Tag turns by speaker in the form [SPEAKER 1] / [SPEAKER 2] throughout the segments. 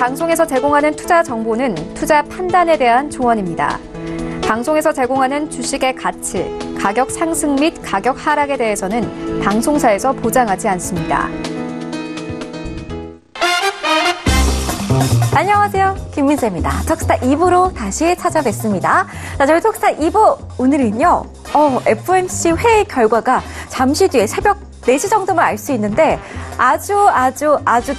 [SPEAKER 1] 방송에서 제공하는 투자 정보는 투자 판단에 대한 조언입니다. 방송에서 제공하는 주식의 가치, 가격 상승 및 가격 하락에 대해서는 방송사에서 보장하지 않습니다.
[SPEAKER 2] 안녕하세요. 김민재입니다. 톡스타 2부로 다시 찾아뵙습니다. 자, 저희 톡스타 2부 오늘은요. FOMC 회의 결과가 잠시 뒤에 새벽 4시 정도만 알 수 있는데 아주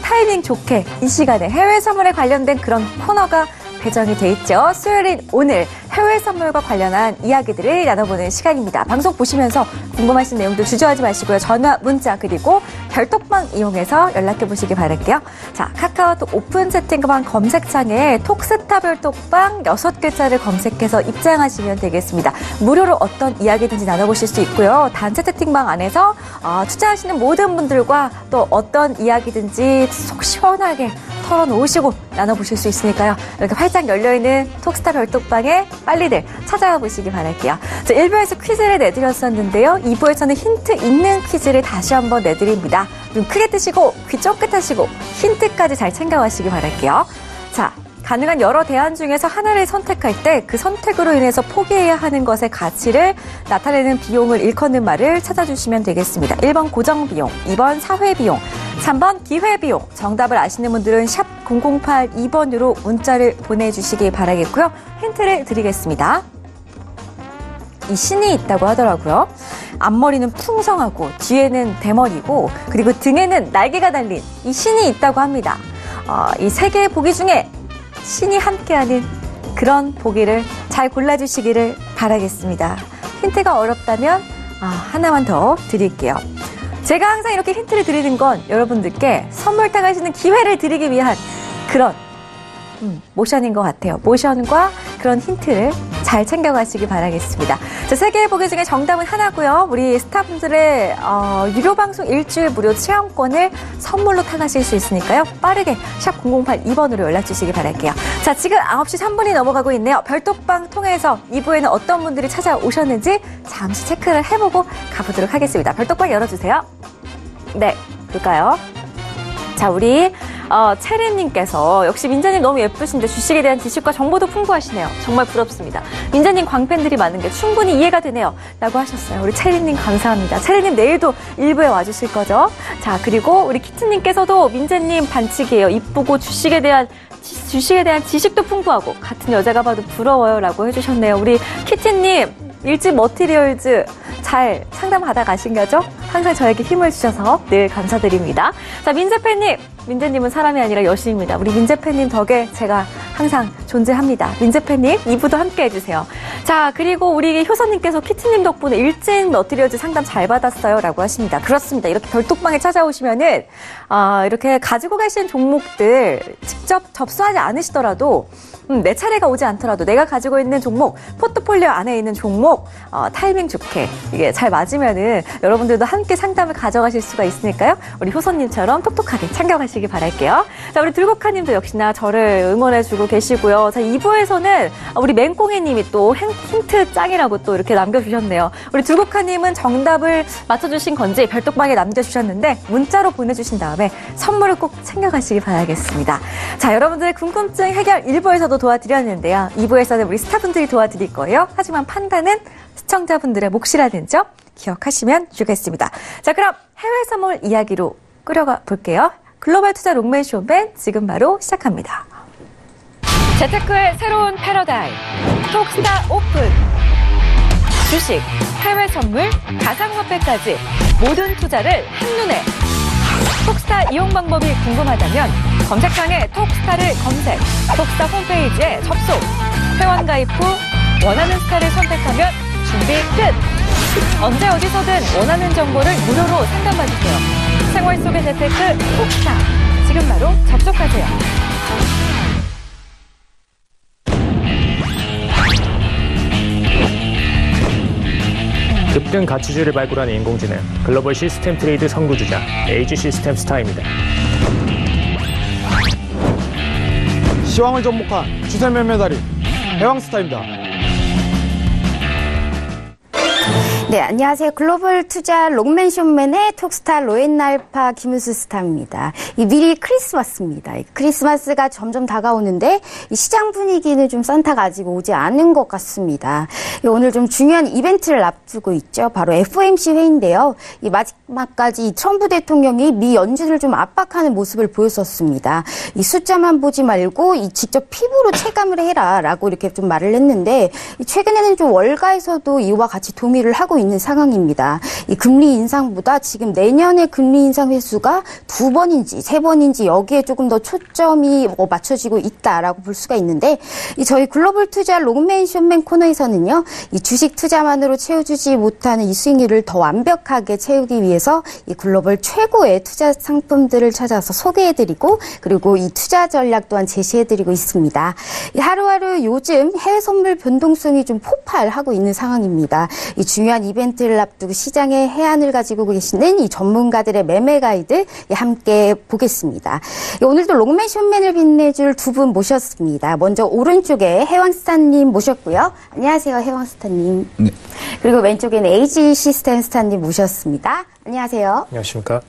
[SPEAKER 2] 타이밍 좋게 이 시간에 해외 선물에 관련된 그런 코너가 배정이 돼 있죠. 수요일인 오늘 해외 선물과 관련한 이야기들을 나눠보는 시간입니다. 방송 보시면서 궁금하신 내용들 주저하지 마시고요. 전화, 문자 그리고 별톡방 이용해서 연락해보시기 바랄게요. 자, 카카오톡 오픈 채팅방 검색창에 톡스타 별톡방 6글자를 검색해서 입장하시면 되겠습니다. 무료로 어떤 이야기든지 나눠보실 수 있고요. 단체 채팅방 안에서 투자하시는 모든 분들과 또 어떤 이야기든지 속 시원하게 털어놓으시고 나눠보실 수 있으니까요. 이렇게 활짝 열려있는 톡스타 별톡방에 빨리들 찾아와 보시기 바랄게요. 자, 1부에서 퀴즈를 내드렸었는데요. 2부에서는 힌트 있는 퀴즈를 다시 한번 내드립니다. 눈 크게 뜨시고 귀 쫑긋하시고 힌트까지 잘 챙겨가시기 바랄게요. 자, 가능한 여러 대안 중에서 하나를 선택할 때 그 선택으로 인해서 포기해야 하는 것의 가치를 나타내는 비용을 일컫는 말을 찾아주시면 되겠습니다. 1번 고정비용, 2번 사회비용, 3번 기회비용. 정답을 아시는 분들은 샵 0082번으로 문자를 보내주시기 바라겠고요. 힌트를 드리겠습니다. 이 신이 있다고 하더라고요. 앞머리는 풍성하고 뒤에는 대머리고 그리고 등에는 날개가 달린 이 신이 있다고 합니다. 이 세 개의 보기 중에 신이 함께하는 그런 보기를 잘 골라주시기를 바라겠습니다. 힌트가 어렵다면 하나만 더 드릴게요. 제가 항상 이렇게 힌트를 드리는 건 여러분들께 선물 타가시는 기회를 드리기 위한 그런 모션인 것 같아요. 모션과 그런 힌트를 잘 챙겨가시기 바라겠습니다. 자, 세 개의 보기 중에 정답은 하나고요. 우리 스타분들의 유료 방송 일주일 무료 체험권을 선물로 타가실 수 있으니까요. 빠르게 샵 0082번으로 연락 주시기 바랄게요. 자, 지금 9시 3분이 넘어가고 있네요. 별톡방 통해서 2부에는 어떤 분들이 찾아오셨는지 잠시 체크를 해보고 가보도록 하겠습니다. 별톡방 열어주세요. 네, 볼까요? 자, 우리 체리님께서 역시 민재님 너무 예쁘신데 주식에 대한 지식과 정보도 풍부하시네요. 정말 부럽습니다. 민재님 광팬들이 많은 게 충분히 이해가 되네요. 라고 하셨어요. 우리 체리님 감사합니다. 체리님 내일도 일부에 와주실 거죠? 자, 그리고 우리 키트님께서도 민재님 반칙이에요. 이쁘고 주식에 대한 지식도 풍부하고 같은 여자가 봐도 부러워요. 라고 해주셨네요. 우리 키트님 일집 머티리얼즈 잘 상담 받아 가신 거죠? 항상 저에게 힘을 주셔서 늘 감사드립니다. 자, 민재팬님. 민재님은 사람이 아니라 여신입니다. 우리 민재팬님 덕에 제가 항상 존재합니다. 민재팬님 2부도 함께 해주세요. 자, 그리고 우리 효선님께서 키트님 덕분에 일진 머티리얼즈 상담 잘 받았어요. 라고 하십니다. 그렇습니다. 이렇게 별톡방에 찾아오시면은 이렇게 가지고 가시는 종목들 직접 접수하지 않으시더라도 내 차례가 오지 않더라도 내가 가지고 있는 종목, 포트폴리오 안에 있는 종목 타이밍 좋게 이게 잘 맞으면은 여러분들도 함께 상담을 가져가실 수가 있으니까요. 우리 효선님처럼 똑똑하게 챙겨가시기 바랄게요. 자, 우리 들국화님도 역시나 저를 응원해주고 계시고요. 자, 2부에서는 우리 맹꽁이님이 또 힌트 짱이라고 또 이렇게 남겨주셨네요. 우리 들국화님은 정답을 맞춰주신 건지 별톡방에 남겨주셨는데 문자로 보내주신 다음에 선물을 꼭 챙겨가시기 바라겠습니다. 자, 여러분들의 궁금증 해결 1부에서도 도와드렸는데요. 2부에서는 우리 스타분들이 도와드릴 거예요. 하지만 판단은 시청자분들의 몫이라는 점 기억하시면 좋겠습니다. 자, 그럼 해외 선물 이야기로 끌어가 볼게요. 글로벌 투자 롱맨 쇼맨 지금 바로 시작합니다.
[SPEAKER 1] 재테크의 새로운 패러다임. 톡스타 오픈. 주식, 해외 선물, 가상화폐까지 모든 투자를 한눈에. 톡스타 이용 방법이 궁금하다면 검색창에 톡스타를 검색, 톡스타 홈페이지에 접속, 회원 가입 후 원하는 스타를 선택하면 준비 끝! 언제 어디서든 원하는 정보를 무료로 상담받으세요. 생활 속의 재테크 톡스타, 지금 바로 접속하세요.
[SPEAKER 3] 급등 가치주를 발굴하는 인공지능 글로벌 시스템 트레이드 선구주자 에이지 시스템 스타입니다.
[SPEAKER 4] 시황을 접목한 주세 매매 달인 해왕스타입니다.
[SPEAKER 5] 네, 안녕하세요. 글로벌 투자 롱맨 숏맨의 톡스타 로엔날파 김은수 스타입니다. 미리 크리스마스입니다. 크리스마스가 점점 다가오는데 이 시장 분위기는 좀 산타가 아직 오지 않은 것 같습니다. 오늘 좀 중요한 이벤트를 앞두고 있죠. 바로 FOMC 회의인데요. 이 마지막까지 트럼프 대통령이 미 연준을 좀 압박하는 모습을 보였었습니다. 이 숫자만 보지 말고 이 직접 피부로 체감을 해라라고 이렇게 좀 말을 했는데 최근에는 좀 월가에서도 이와 같이 동의를 하고 있는 상황입니다. 이 금리 인상보다 지금 내년의 금리 인상 횟수가 2번인지 3번인지 여기에 조금 더 초점이 맞춰지고 있다라고 볼 수가 있는데 이 저희 글로벌 투자 롱맨 숏맨 코너에서는요. 이 주식 투자만으로 채워주지 못하는 이 수익률을 더 완벽하게 채우기 위해서 이 글로벌 최고의 투자 상품들을 찾아서 소개해드리고 그리고 이 투자 전략 또한 제시해드리고 있습니다. 이 하루하루 요즘 해외 선물 변동성이 좀 폭발하고 있는 상황입니다. 이 중요한 이벤트를 앞두고 시장의 해안을 가지고 계시는 이 전문가들의 매매 가이드 함께 보겠습니다. 오늘도 롱맨 숏맨을 빛내줄 두 분 모셨습니다. 먼저 오른쪽에 해왕스타님 모셨고요. 안녕하세요, 해왕스타님.
[SPEAKER 6] 네.
[SPEAKER 5] 그리고 왼쪽에는 AG 시스템 스타님 모셨습니다. 안녕하세요.
[SPEAKER 3] 안녕하십니까.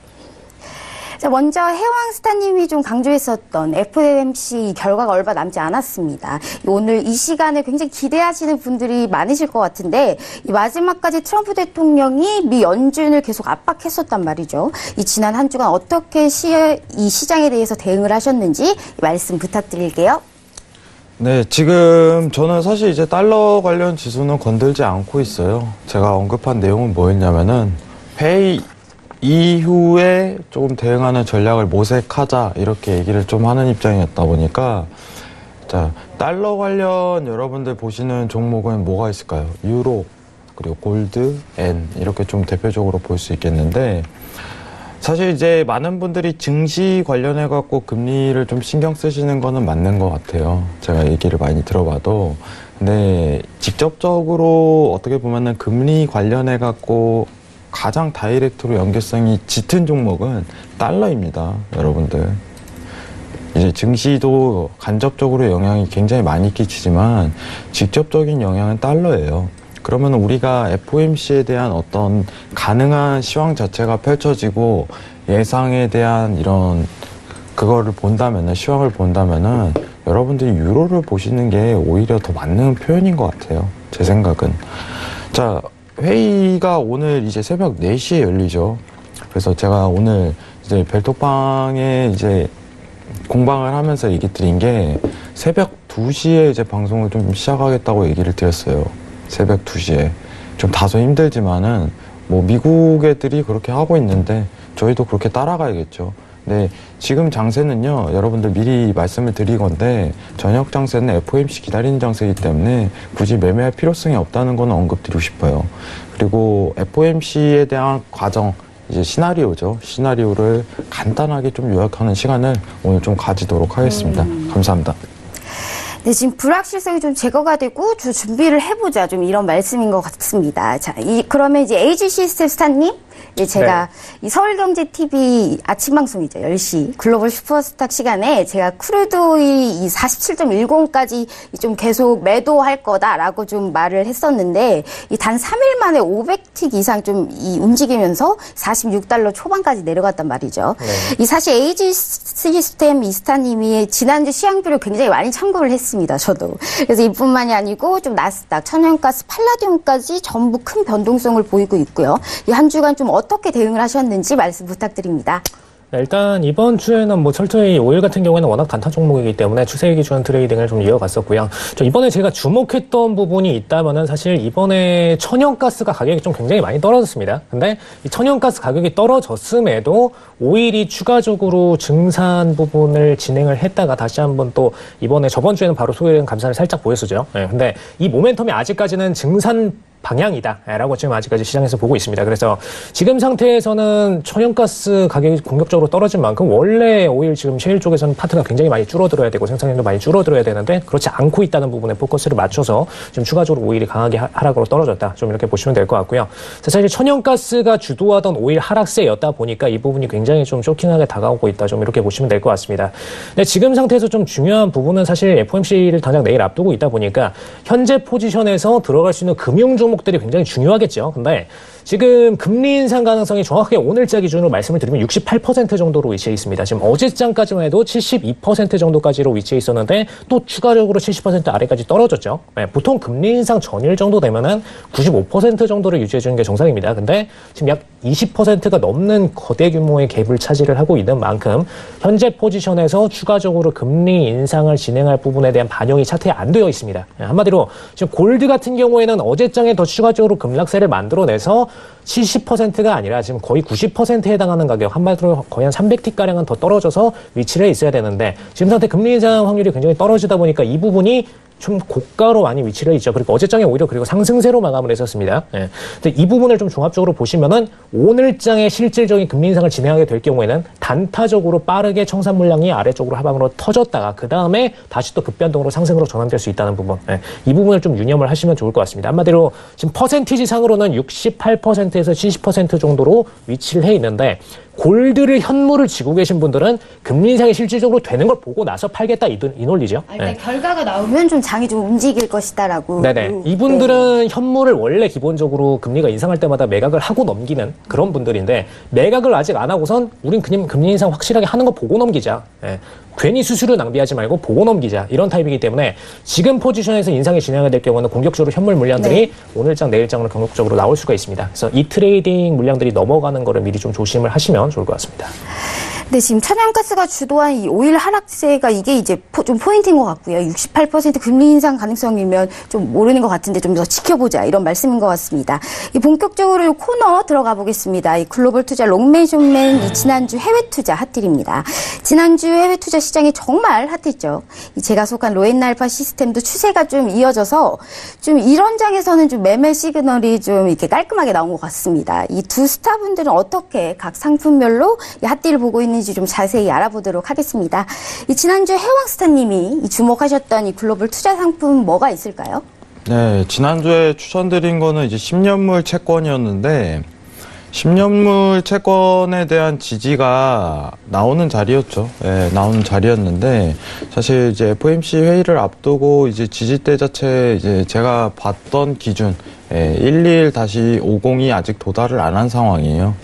[SPEAKER 5] 자, 먼저 해왕스타님이 좀 강조했었던 FOMC 결과가 얼마 남지 않았습니다. 오늘 이 시간에 굉장히 기대하시는 분들이 많으실 것 같은데 이 마지막까지 트럼프 대통령이 미 연준을 계속 압박했었단 말이죠. 이 지난 한 주간 어떻게 이 시장에 대해서 대응을 하셨는지 말씀 부탁드릴게요.
[SPEAKER 6] 네, 지금 저는 사실 이제 달러 관련 지수는 건들지 않고 있어요. 제가 언급한 내용은 뭐였냐면은 회의 이후에 조금 대응하는 전략을 모색하자 이렇게 얘기를 좀 하는 입장이었다 보니까 자, 달러 관련 여러분들 보시는 종목은 뭐가 있을까요? 유로, 그리고 골드, 엔 이렇게 좀 대표적으로 볼 수 있겠는데 사실 이제 많은 분들이 증시 관련해 갖고 금리를 좀 신경 쓰시는 거는 맞는 것 같아요. 제가 얘기를 많이 들어봐도. 근데 직접적으로 어떻게 보면은 금리 관련해 갖고 가장 다이렉트로 연결성이 짙은 종목은 달러입니다, 여러분들. 이제 증시도 간접적으로 영향이 굉장히 많이 끼치지만 직접적인 영향은 달러예요. 그러면 우리가 FOMC에 대한 어떤 가능한 시황 자체가 펼쳐지고 예상에 대한 이런 그거를 본다면은, 시황을 본다면은 여러분들이 유로를 보시는 게 오히려 더 맞는 표현인 것 같아요, 제 생각은. 자, 회의가 오늘 이제 새벽 4시에 열리죠. 그래서 제가 오늘 이제 벨톡방에 이제 공방을 하면서 얘기 드린 게 새벽 2시에 이제 방송을 좀 시작하겠다고 얘기를 드렸어요. 새벽 2시에. 좀 다소 힘들지만은 뭐 미국 애들이 그렇게 하고 있는데 저희도 그렇게 따라가야겠죠. 네, 지금 장세는요, 여러분들 미리 말씀을 드리건데 저녁 장세는 FOMC 기다리는 장세이기 때문에 굳이 매매할 필요성이 없다는 건 언급드리고 싶어요. 그리고 FOMC에 대한 과정, 이제 시나리오죠. 시나리오를 간단하게 좀 요약하는 시간을 오늘 좀 가지도록 하겠습니다. 감사합니다.
[SPEAKER 5] 네, 지금 불확실성이 좀 제거가 되고 준비를 해보자, 좀 이런 말씀인 것 같습니다. 자, 그러면 이제 AG 시스템 스타님, 제가 이 서울경제TV 아침 방송이죠. 10시 글로벌 슈퍼스탁 시간에 제가 크루드오일 47.10까지 좀 계속 매도할 거다라고 좀 말을 했었는데 이 단 3일 만에 500틱 이상 좀 움직이면서 46달러 초반까지 내려갔단 말이죠.
[SPEAKER 3] 네.
[SPEAKER 5] 이 사실 AG 시스템 이스타님이 지난주 시황표를 굉장히 많이 참고를 했습니다. 저도. 그래서 이뿐만이 아니고 좀 나스닥, 천연가스, 팔라디움까지 전부 큰 변동성을 보이고 있고요. 이 한 주간 좀 어떻게 대응을 하셨는지 말씀 부탁드립니다.
[SPEAKER 3] 네, 일단 이번 주에는 뭐 철저히 오일 같은 경우에는 워낙 단타 종목이기 때문에 추세 기준 트레이딩을 좀 이어갔었고요. 이번에 제가 주목했던 부분이 있다면은 사실 이번에 천연가스가 가격이 좀 굉장히 많이 떨어졌습니다. 근데 이 천연가스 가격이 떨어졌음에도 오일이 추가적으로 증산 부분을 진행을 했다가 다시 한번 또 이번에 저번 주에는 바로 소외된 감산을 살짝 보였었죠. 네, 근데 이 모멘텀이 아직까지는 증산 방향이다라고 지금 아직까지 시장에서 보고 있습니다. 그래서 지금 상태에서는 천연가스 가격이 공격적으로 떨어진 만큼 원래 오일 지금 셰일 쪽에서는 파트가 굉장히 많이 줄어들어야 되고 생산량도 많이 줄어들어야 되는데 그렇지 않고 있다는 부분에 포커스를 맞춰서 지금 추가적으로 오일이 강하게 하락으로 떨어졌다. 좀 이렇게 보시면 될 것 같고요. 사실 천연가스가 주도하던 오일 하락세였다 보니까 이 부분이 굉장히 좀 쇼킹하게 다가오고 있다. 좀 이렇게 보시면 될 것 같습니다. 근데 지금 상태에서 좀 중요한 부분은 사실 FOMC를 당장 내일 앞두고 있다 보니까 현재 포지션에서 들어갈 수 있는 금융 종목들이 굉장히 중요하겠죠. 근데 지금 금리 인상 가능성이 정확하게 오늘자 기준으로 말씀을 드리면 68% 정도로 위치해 있습니다. 지금 어제장까지만 해도 72% 정도까지로 위치해 있었는데 또 추가적으로 70% 아래까지 떨어졌죠. 네, 보통 금리 인상 전일 정도 되면은 95% 정도를 유지해 주는 게 정상입니다. 근데 지금 약 20%가 넘는 거대 규모의 갭을 차지를 하고 있는 만큼 현재 포지션에서 추가적으로 금리 인상을 진행할 부분에 대한 반영이 차트에 안 되어 있습니다. 네, 한마디로 지금 골드 같은 경우에는 어제장에 더 추가적으로 급락세를 만들어내서 70%가 아니라 지금 거의 90%에 해당하는 가격, 한마디로 거의 한 300T가량은 더 떨어져서 위치를 해 있어야 되는데 지금 상태 금리 인상 확률이 굉장히 떨어지다 보니까 이 부분이 좀 고가로 많이 위치를 있죠. 그리고 어제장에 오히려 그리고 상승세로 마감을 했었습니다. 예. 근데 이 부분을 좀 종합적으로 보시면은 오늘장에 실질적인 금리 인상을 진행하게 될 경우에는 단타적으로 빠르게 청산 물량이 아래쪽으로 하방으로 터졌다가 그 다음에 다시 또 급변동으로 상승으로 전환될 수 있다는 부분. 예. 이 부분을 좀 유념을 하시면 좋을 것 같습니다. 한마디로 지금 퍼센티지 상으로는 68%에서 70% 정도로 위치를 해 있는데 골드를 현물을 쥐고 계신 분들은 금리 인상이 실질적으로 되는 걸 보고 나서 팔겠다 이 논리죠.
[SPEAKER 5] 일단 결과가 나오면 좀 장이 좀 움직일 것이다라고.
[SPEAKER 3] 네네. 이분들은 현물을 원래 기본적으로 금리가 인상할 때마다 매각을 하고 넘기는 그런 분들인데 매각을 아직 안 하고선 우린 그냥 금리 인상 확실하게 하는 거 보고 넘기자. 예. 괜히 수수료 낭비하지 말고 보고 넘기자. 이런 타입이기 때문에 지금 포지션에서 인상이 진행이 될 경우는 공격적으로 현물 물량들이 오늘장 내일장으로 공격적으로 나올 수가 있습니다. 그래서 이 트레이딩 물량들이 넘어가는 거를 미리 좀 조심을 하시면 좋을 것 같습니다.
[SPEAKER 5] 네, 지금 천연가스가 주도한 이 오일 하락세가 이게 이제 좀 포인트인 것 같고요. 68% 금리 인상 가능성이면 좀 모르는 것 같은데 좀 더 지켜보자 이런 말씀인 것 같습니다. 이 본격적으로 이 코너 들어가 보겠습니다. 이 글로벌 투자 롱맨 숏맨 이 지난주 해외 투자 핫딜입니다. 지난주 해외 투자 시장이 정말 핫했죠. 이 제가 속한 로엔알파 시스템도 추세가 좀 이어져서 좀 이런 장에서는 좀 매매 시그널이 좀 이렇게 깔끔하게 나온 것 같습니다. 이 두 스타분들은 어떻게 각 상품별로 이 핫딜을 보고 있는지 좀 자세히 알아보도록 하겠습니다. 이 지난주 해왕스타님이 주목하셨던 이 글로벌 투자 상품 뭐가 있을까요?
[SPEAKER 6] 네, 지난주에 추천드린 거는 이제 10년물 채권이었는데 10년물 채권에 대한 지지가 나오는 자리였죠. 예, 나오는 자리였는데 사실 이제 FOMC 회의를 앞두고 이제 지지대 자체 이제 제가 봤던 기준 11-50이 아직 도달을 안 한 상황이에요.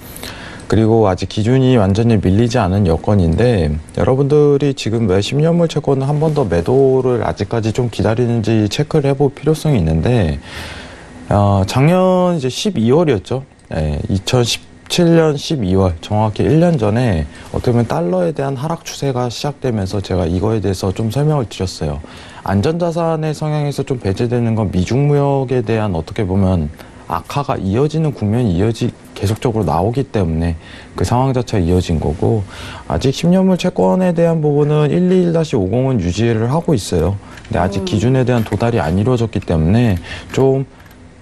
[SPEAKER 6] 그리고 아직 기준이 완전히 밀리지 않은 여건인데 여러분들이 지금 왜 10년물 채권을 한 번 더 매도를 아직까지 좀 기다리는지 체크를 해볼 필요성이 있는데 작년 이제 12월이었죠. 2017년 12월 정확히 1년 전에 어떻게 보면 달러에 대한 하락 추세가 시작되면서 제가 이거에 대해서 좀 설명을 드렸어요. 안전자산의 성향에서 좀 배제되는 건 미중무역에 대한 어떻게 보면 악화가 이어지는 국면이 계속적으로 나오기 때문에 그 상황 자체가 이어진 거고 아직 10년물 채권에 대한 부분은 121-50은 유지를 하고 있어요. 근데 아직 기준에 대한 도달이 안 이루어졌기 때문에 좀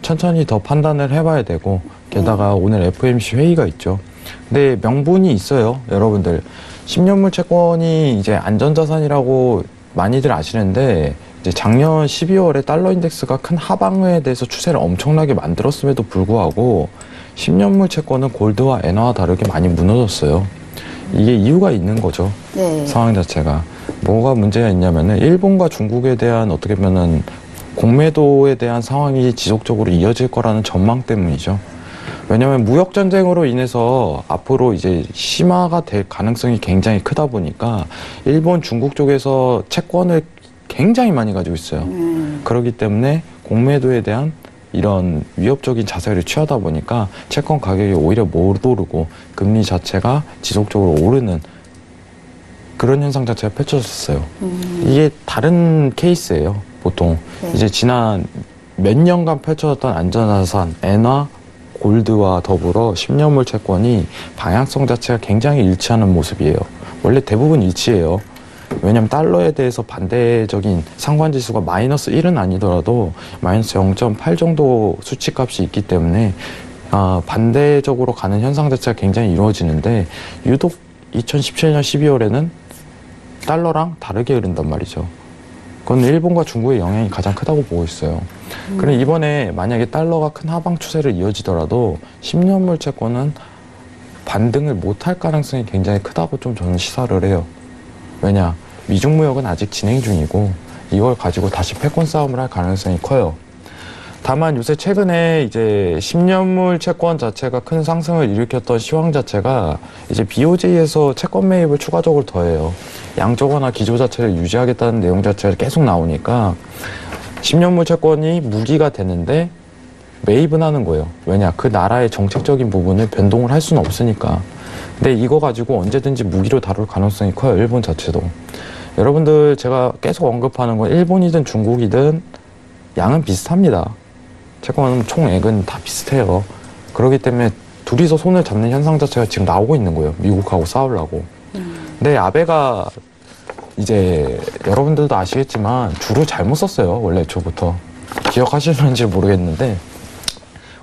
[SPEAKER 6] 천천히 더 판단을 해봐야 되고 게다가 오늘 FOMC 회의가 있죠. 근데 명분이 있어요. 여러분들 10년물 채권이 이제 안전자산이라고 많이들 아시는데 이제 작년 12월에 달러 인덱스가 큰 하방에 대해서 추세를 엄청나게 만들었음에도 불구하고 10년물 채권은 골드와 엔화와 다르게 많이 무너졌어요. 이게 이유가 있는 거죠. 네. 상황 자체가. 뭐가 문제가 있냐면은 일본과 중국에 대한 어떻게 보면은 공매도에 대한 상황이 지속적으로 이어질 거라는 전망 때문이죠. 왜냐하면 무역 전쟁으로 인해서 앞으로 이제 심화가 될 가능성이 굉장히 크다 보니까 일본, 중국 쪽에서 채권을 굉장히 많이 가지고 있어요. 그렇기 때문에 공매도에 대한 이런 위협적인 자세를 취하다 보니까 채권 가격이 오히려 못 오르고 금리 자체가 지속적으로 오르는 그런 현상 자체가 펼쳐졌어요. 이게 다른 케이스예요. 보통 이제 지난 몇 년간 펼쳐졌던 안전자산, 엔화, 골드와 더불어 10년물 채권이 방향성 자체가 굉장히 일치하는 모습이에요. 원래 대부분 일치해요. 왜냐하면 달러에 대해서 반대적인 상관지수가 마이너스 1은 아니더라도 마이너스 0.8 정도 수치값이 있기 때문에 반대적으로 가는 현상 자체가 굉장히 이루어지는데 유독 2017년 12월에는 달러랑 다르게 흐른단 말이죠. 그건 일본과 중국의 영향이 가장 크다고 보고 있어요. 그럼 이번에 만약에 달러가 큰 하방 추세를 이어지더라도 10년물 채권은 반등을 못할 가능성이 굉장히 크다고 좀 저는 시사를 해요. 왜냐? 미중무역은 아직 진행 중이고 이걸 가지고 다시 패권 싸움을 할 가능성이 커요. 다만 요새 최근에 이제 10년물 채권 자체가 큰 상승을 일으켰던 시황 자체가 이제 BOJ에서 채권 매입을 추가적으로 더해요. 양적완화 기조 자체를 유지하겠다는 내용 자체가 계속 나오니까 10년물 채권이 무기가 되는데 매입은 하는 거예요. 왜냐? 그 나라의 정책적인 부분을 변동을 할 수는 없으니까. 근데 이거 가지고 언제든지 무기로 다룰 가능성이 커요. 일본 자체도. 여러분들 제가 계속 언급하는 건 일본이든 중국이든 양은 비슷합니다. 채권 총액은 다 비슷해요. 그렇기 때문에 둘이서 손을 잡는 현상 자체가 지금 나오고 있는 거예요. 미국하고 싸우려고. 근데 아베가 이제 여러분들도 아시겠지만 주로 잘못 썼어요. 원래 애초부터. 기억하시는지 모르겠는데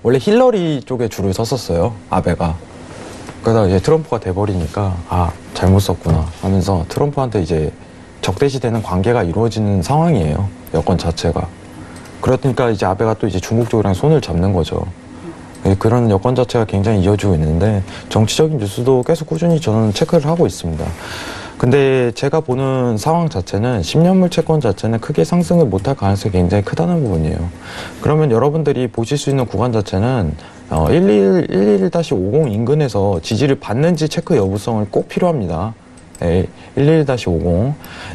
[SPEAKER 6] 원래 힐러리 쪽에 줄을 섰었어요. 아베가. 그러다가 이제 트럼프가 돼버리니까 아 잘못 썼구나 하면서 트럼프한테 이제 적대시되는 관계가 이루어지는 상황이에요. 여건 자체가. 그러니까 이제 아베가 또 이제 중국 쪽이랑 손을 잡는 거죠. 그런 여건 자체가 굉장히 이어지고 있는데 정치적인 뉴스도 계속 꾸준히 저는 체크를 하고 있습니다. 근데 제가 보는 상황 자체는 10년물 채권 자체는 크게 상승을 못할 가능성이 굉장히 크다는 부분이에요. 그러면 여러분들이 보실 수 있는 구간 자체는 111-50 인근에서 지지를 받는지 체크 여부성을 꼭 필요합니다. 111-50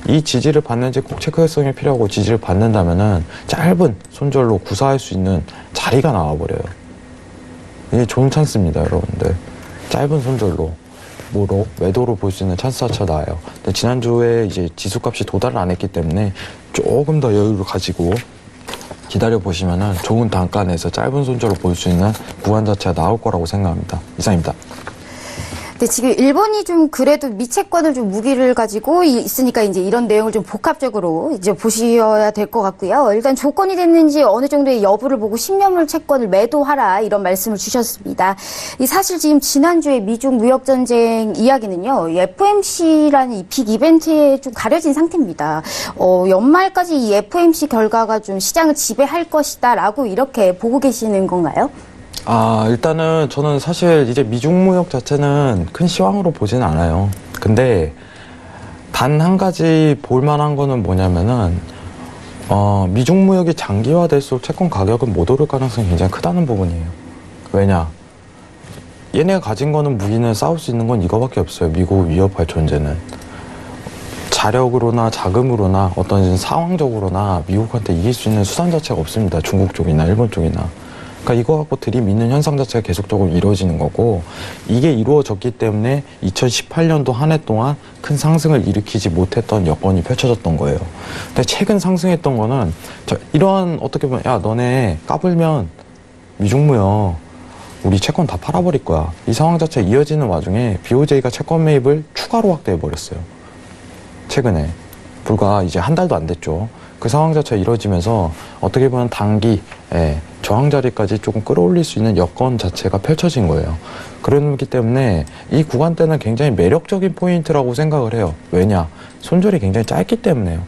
[SPEAKER 6] 이 지지를 받는지 꼭 체크성이 필요하고 지지를 받는다면은 짧은 손절로 구사할 수 있는 자리가 나와버려요. 이게 좋은 찬스입니다, 여러분들. 짧은 손절로 매도로 볼 수 있는 찬스 자체가 나와요. 근데 지난주에 이제 지수값이 도달을 안 했기 때문에 조금 더 여유를 가지고 기다려 보시면은 좋은 단가 내에서 짧은 손절로 볼 수 있는 구간 자체가 나올 거라고 생각합니다. 이상입니다.
[SPEAKER 5] 근데 지금 일본이 좀 그래도 미채권을 좀 무기를 가지고 있으니까 이제 이런 내용을 좀 복합적으로 이제 보셔야 될 것 같고요. 일단 조건이 됐는지 어느 정도의 여부를 보고 10년물 채권을 매도하라 이런 말씀을 주셨습니다. 이 사실 지금 지난주에 미중 무역 전쟁 이야기는요. 이 FOMC라는 이 빅 이벤트에 좀 가려진 상태입니다. 연말까지 이 FOMC 결과가 좀 시장을 지배할 것이다라고 이렇게 보고 계시는 건가요?
[SPEAKER 6] 일단은 저는 사실 이제 미중 무역 자체는 큰 시황으로 보지는 않아요. 근데 단 한 가지 볼만한 거는 뭐냐면은 미중 무역이 장기화될수록 채권 가격은 못 오를 가능성이 굉장히 크다는 부분이에요. 왜냐? 얘네가 가진 거는 무기는 싸울 수 있는 건 이거밖에 없어요. 미국을 위협할 존재는. 자력으로나 자금으로나 어떤 상황적으로나 미국한테 이길 수 있는 수단 자체가 없습니다. 중국 쪽이나 일본 쪽이나. 그러니까 이거 갖고 들이미는 현상 자체가 계속적으로 이루어지는 거고 이게 이루어졌기 때문에 2018년도 한 해 동안 큰 상승을 일으키지 못했던 여건이 펼쳐졌던 거예요. 근데 최근 상승했던 거는 이러한 어떻게 보면 야 너네 까불면 미중무역 우리 채권 다 팔아버릴 거야. 이 상황 자체가 이어지는 와중에 BOJ가 채권 매입을 추가로 확대해버렸어요. 최근에. 불과 이제 한 달도 안 됐죠. 그 상황 자체가 이루어지면서 어떻게 보면 단기 저항 자리까지 조금 끌어올릴 수 있는 여건 자체가 펼쳐진 거예요. 그렇기 때문에 이 구간대는 굉장히 매력적인 포인트라고 생각을 해요. 왜냐? 손절이 굉장히 짧기 때문에요.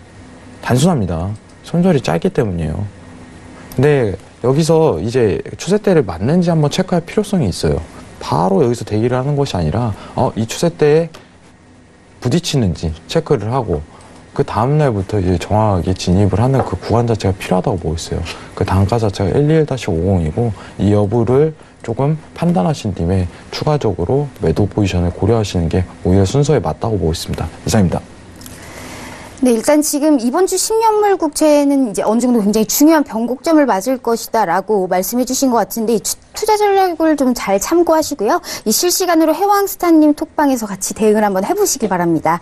[SPEAKER 6] 단순합니다. 손절이 짧기 때문이에요. 근데 여기서 이제 추세대를 맞는지 한번 체크할 필요성이 있어요. 바로 여기서 대기를 하는 것이 아니라 이 추세대에 부딪히는지 체크를 하고 그 다음날부터 이제 정확하게 진입을 하는 그 구간 자체가 필요하다고 보고 있어요. 그 단가 자체가 121-50이고 이 여부를 조금 판단하신 뒤에 추가적으로 매도 포지션을 고려하시는 게 오히려 순서에 맞다고 보고 있습니다. 이상입니다.
[SPEAKER 5] 네, 일단 지금 이번 주 10년물 국채는 이제 어느 정도 굉장히 중요한 변곡점을 맞을 것이다라고 말씀해 주신 것 같은데 이 투자 전략을 좀 잘 참고하시고요. 이 실시간으로 해왕스타님 톡방에서 같이 대응을 한번 해보시기 바랍니다.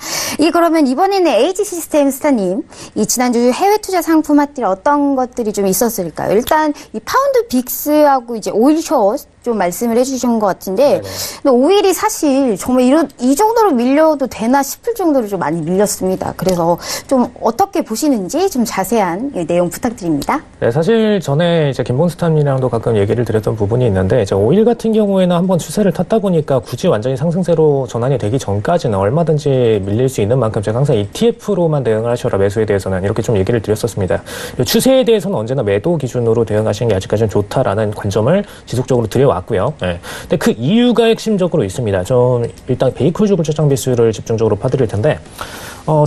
[SPEAKER 5] 그러면 이번에는 에이지 시스템 스타님, 이 지난주 해외 투자 상품 핫딜 어떤 것들이 좀 있었을까요? 일단 이 파운드 빅스하고 이제 오일 숏 좀 말씀을 해주신 것 같은데, 근데 오일이 사실 정말 이 정도로 밀려도 되나 싶을 정도로 좀 많이 밀렸습니다. 그래서 좀 어떻게 보시는지 좀 자세한 내용 부탁드립니다.
[SPEAKER 3] 네, 사실 전에 이제 김봉스타님이랑도 가끔 얘기를 드렸던 부분이 있는데, 이제 오일 같은 경우에는 한번 추세를 탔다 보니까 굳이 완전히 상승세로 전환이 되기 전까지는 얼마든지 밀릴 수 있는 만큼 제가 항상 ETF로만 대응을 하셔라, 매수에 대해서는 이렇게 좀 얘기를 드렸었습니다. 추세에 대해서는 언제나 매도 기준으로 대응하시는 게 아직까지는 좋다라는 관점을 지속적으로 드려왔고요. 네. 근데 그 이유가 핵심적으로 있습니다. 좀 일단 베이클 주불적 장비수를 집중적으로 파드릴 텐데,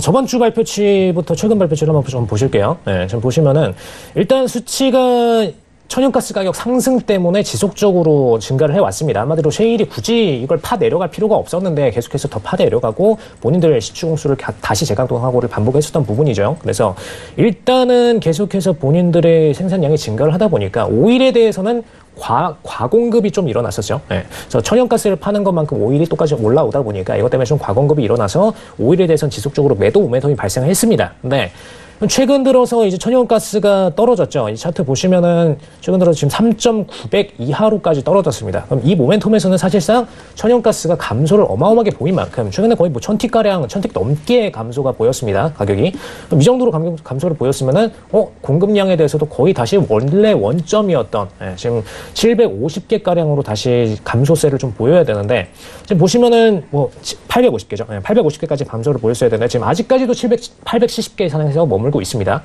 [SPEAKER 3] 저번 주 발표치부터 최근 발표치를 한번 좀 보실게요. 네, 지금 보시면은 일단 수치가 천연가스 가격 상승 때문에 지속적으로 증가를 해왔습니다. 한마디로 셰일이 굳이 이걸 파 내려갈 필요가 없었는데 계속해서 더 파 내려가고 본인들 시추공수를 다시 재가동하고를 반복했었던 부분이죠. 그래서 일단은 계속해서 본인들의 생산량이 증가를 하다 보니까 오일에 대해서는 과공급이 좀 일어났었죠. 네. 그래서 천연가스를 파는 것만큼 오일이 똑같이 올라오다 보니까 이것 때문에 좀 과공급이 일어나서 오일에 대해서는 지속적으로 매도 모멘텀이 발생했습니다. 근데 최근 들어서 이제 천연가스가 떨어졌죠. 이 차트 보시면은 최근 들어서 지금 3.900 이하로까지 떨어졌습니다. 그럼 이 모멘텀에서는 사실상 천연가스가 감소를 어마어마하게 보인 만큼 최근에 거의 뭐 1000T가량, 1000T 넘게 감소가 보였습니다. 가격이. 그럼 이 정도로 감소를 보였으면은 공급량에 대해서도 거의 다시 원래 원점이었던 지금 750개가량으로 다시 감소세를 좀 보여야 되는데 지금 보시면은 뭐 850개죠. 850개까지 감소를 보였어야 되는데 지금 아직까지도 870개 선에서 머물고 있습니다.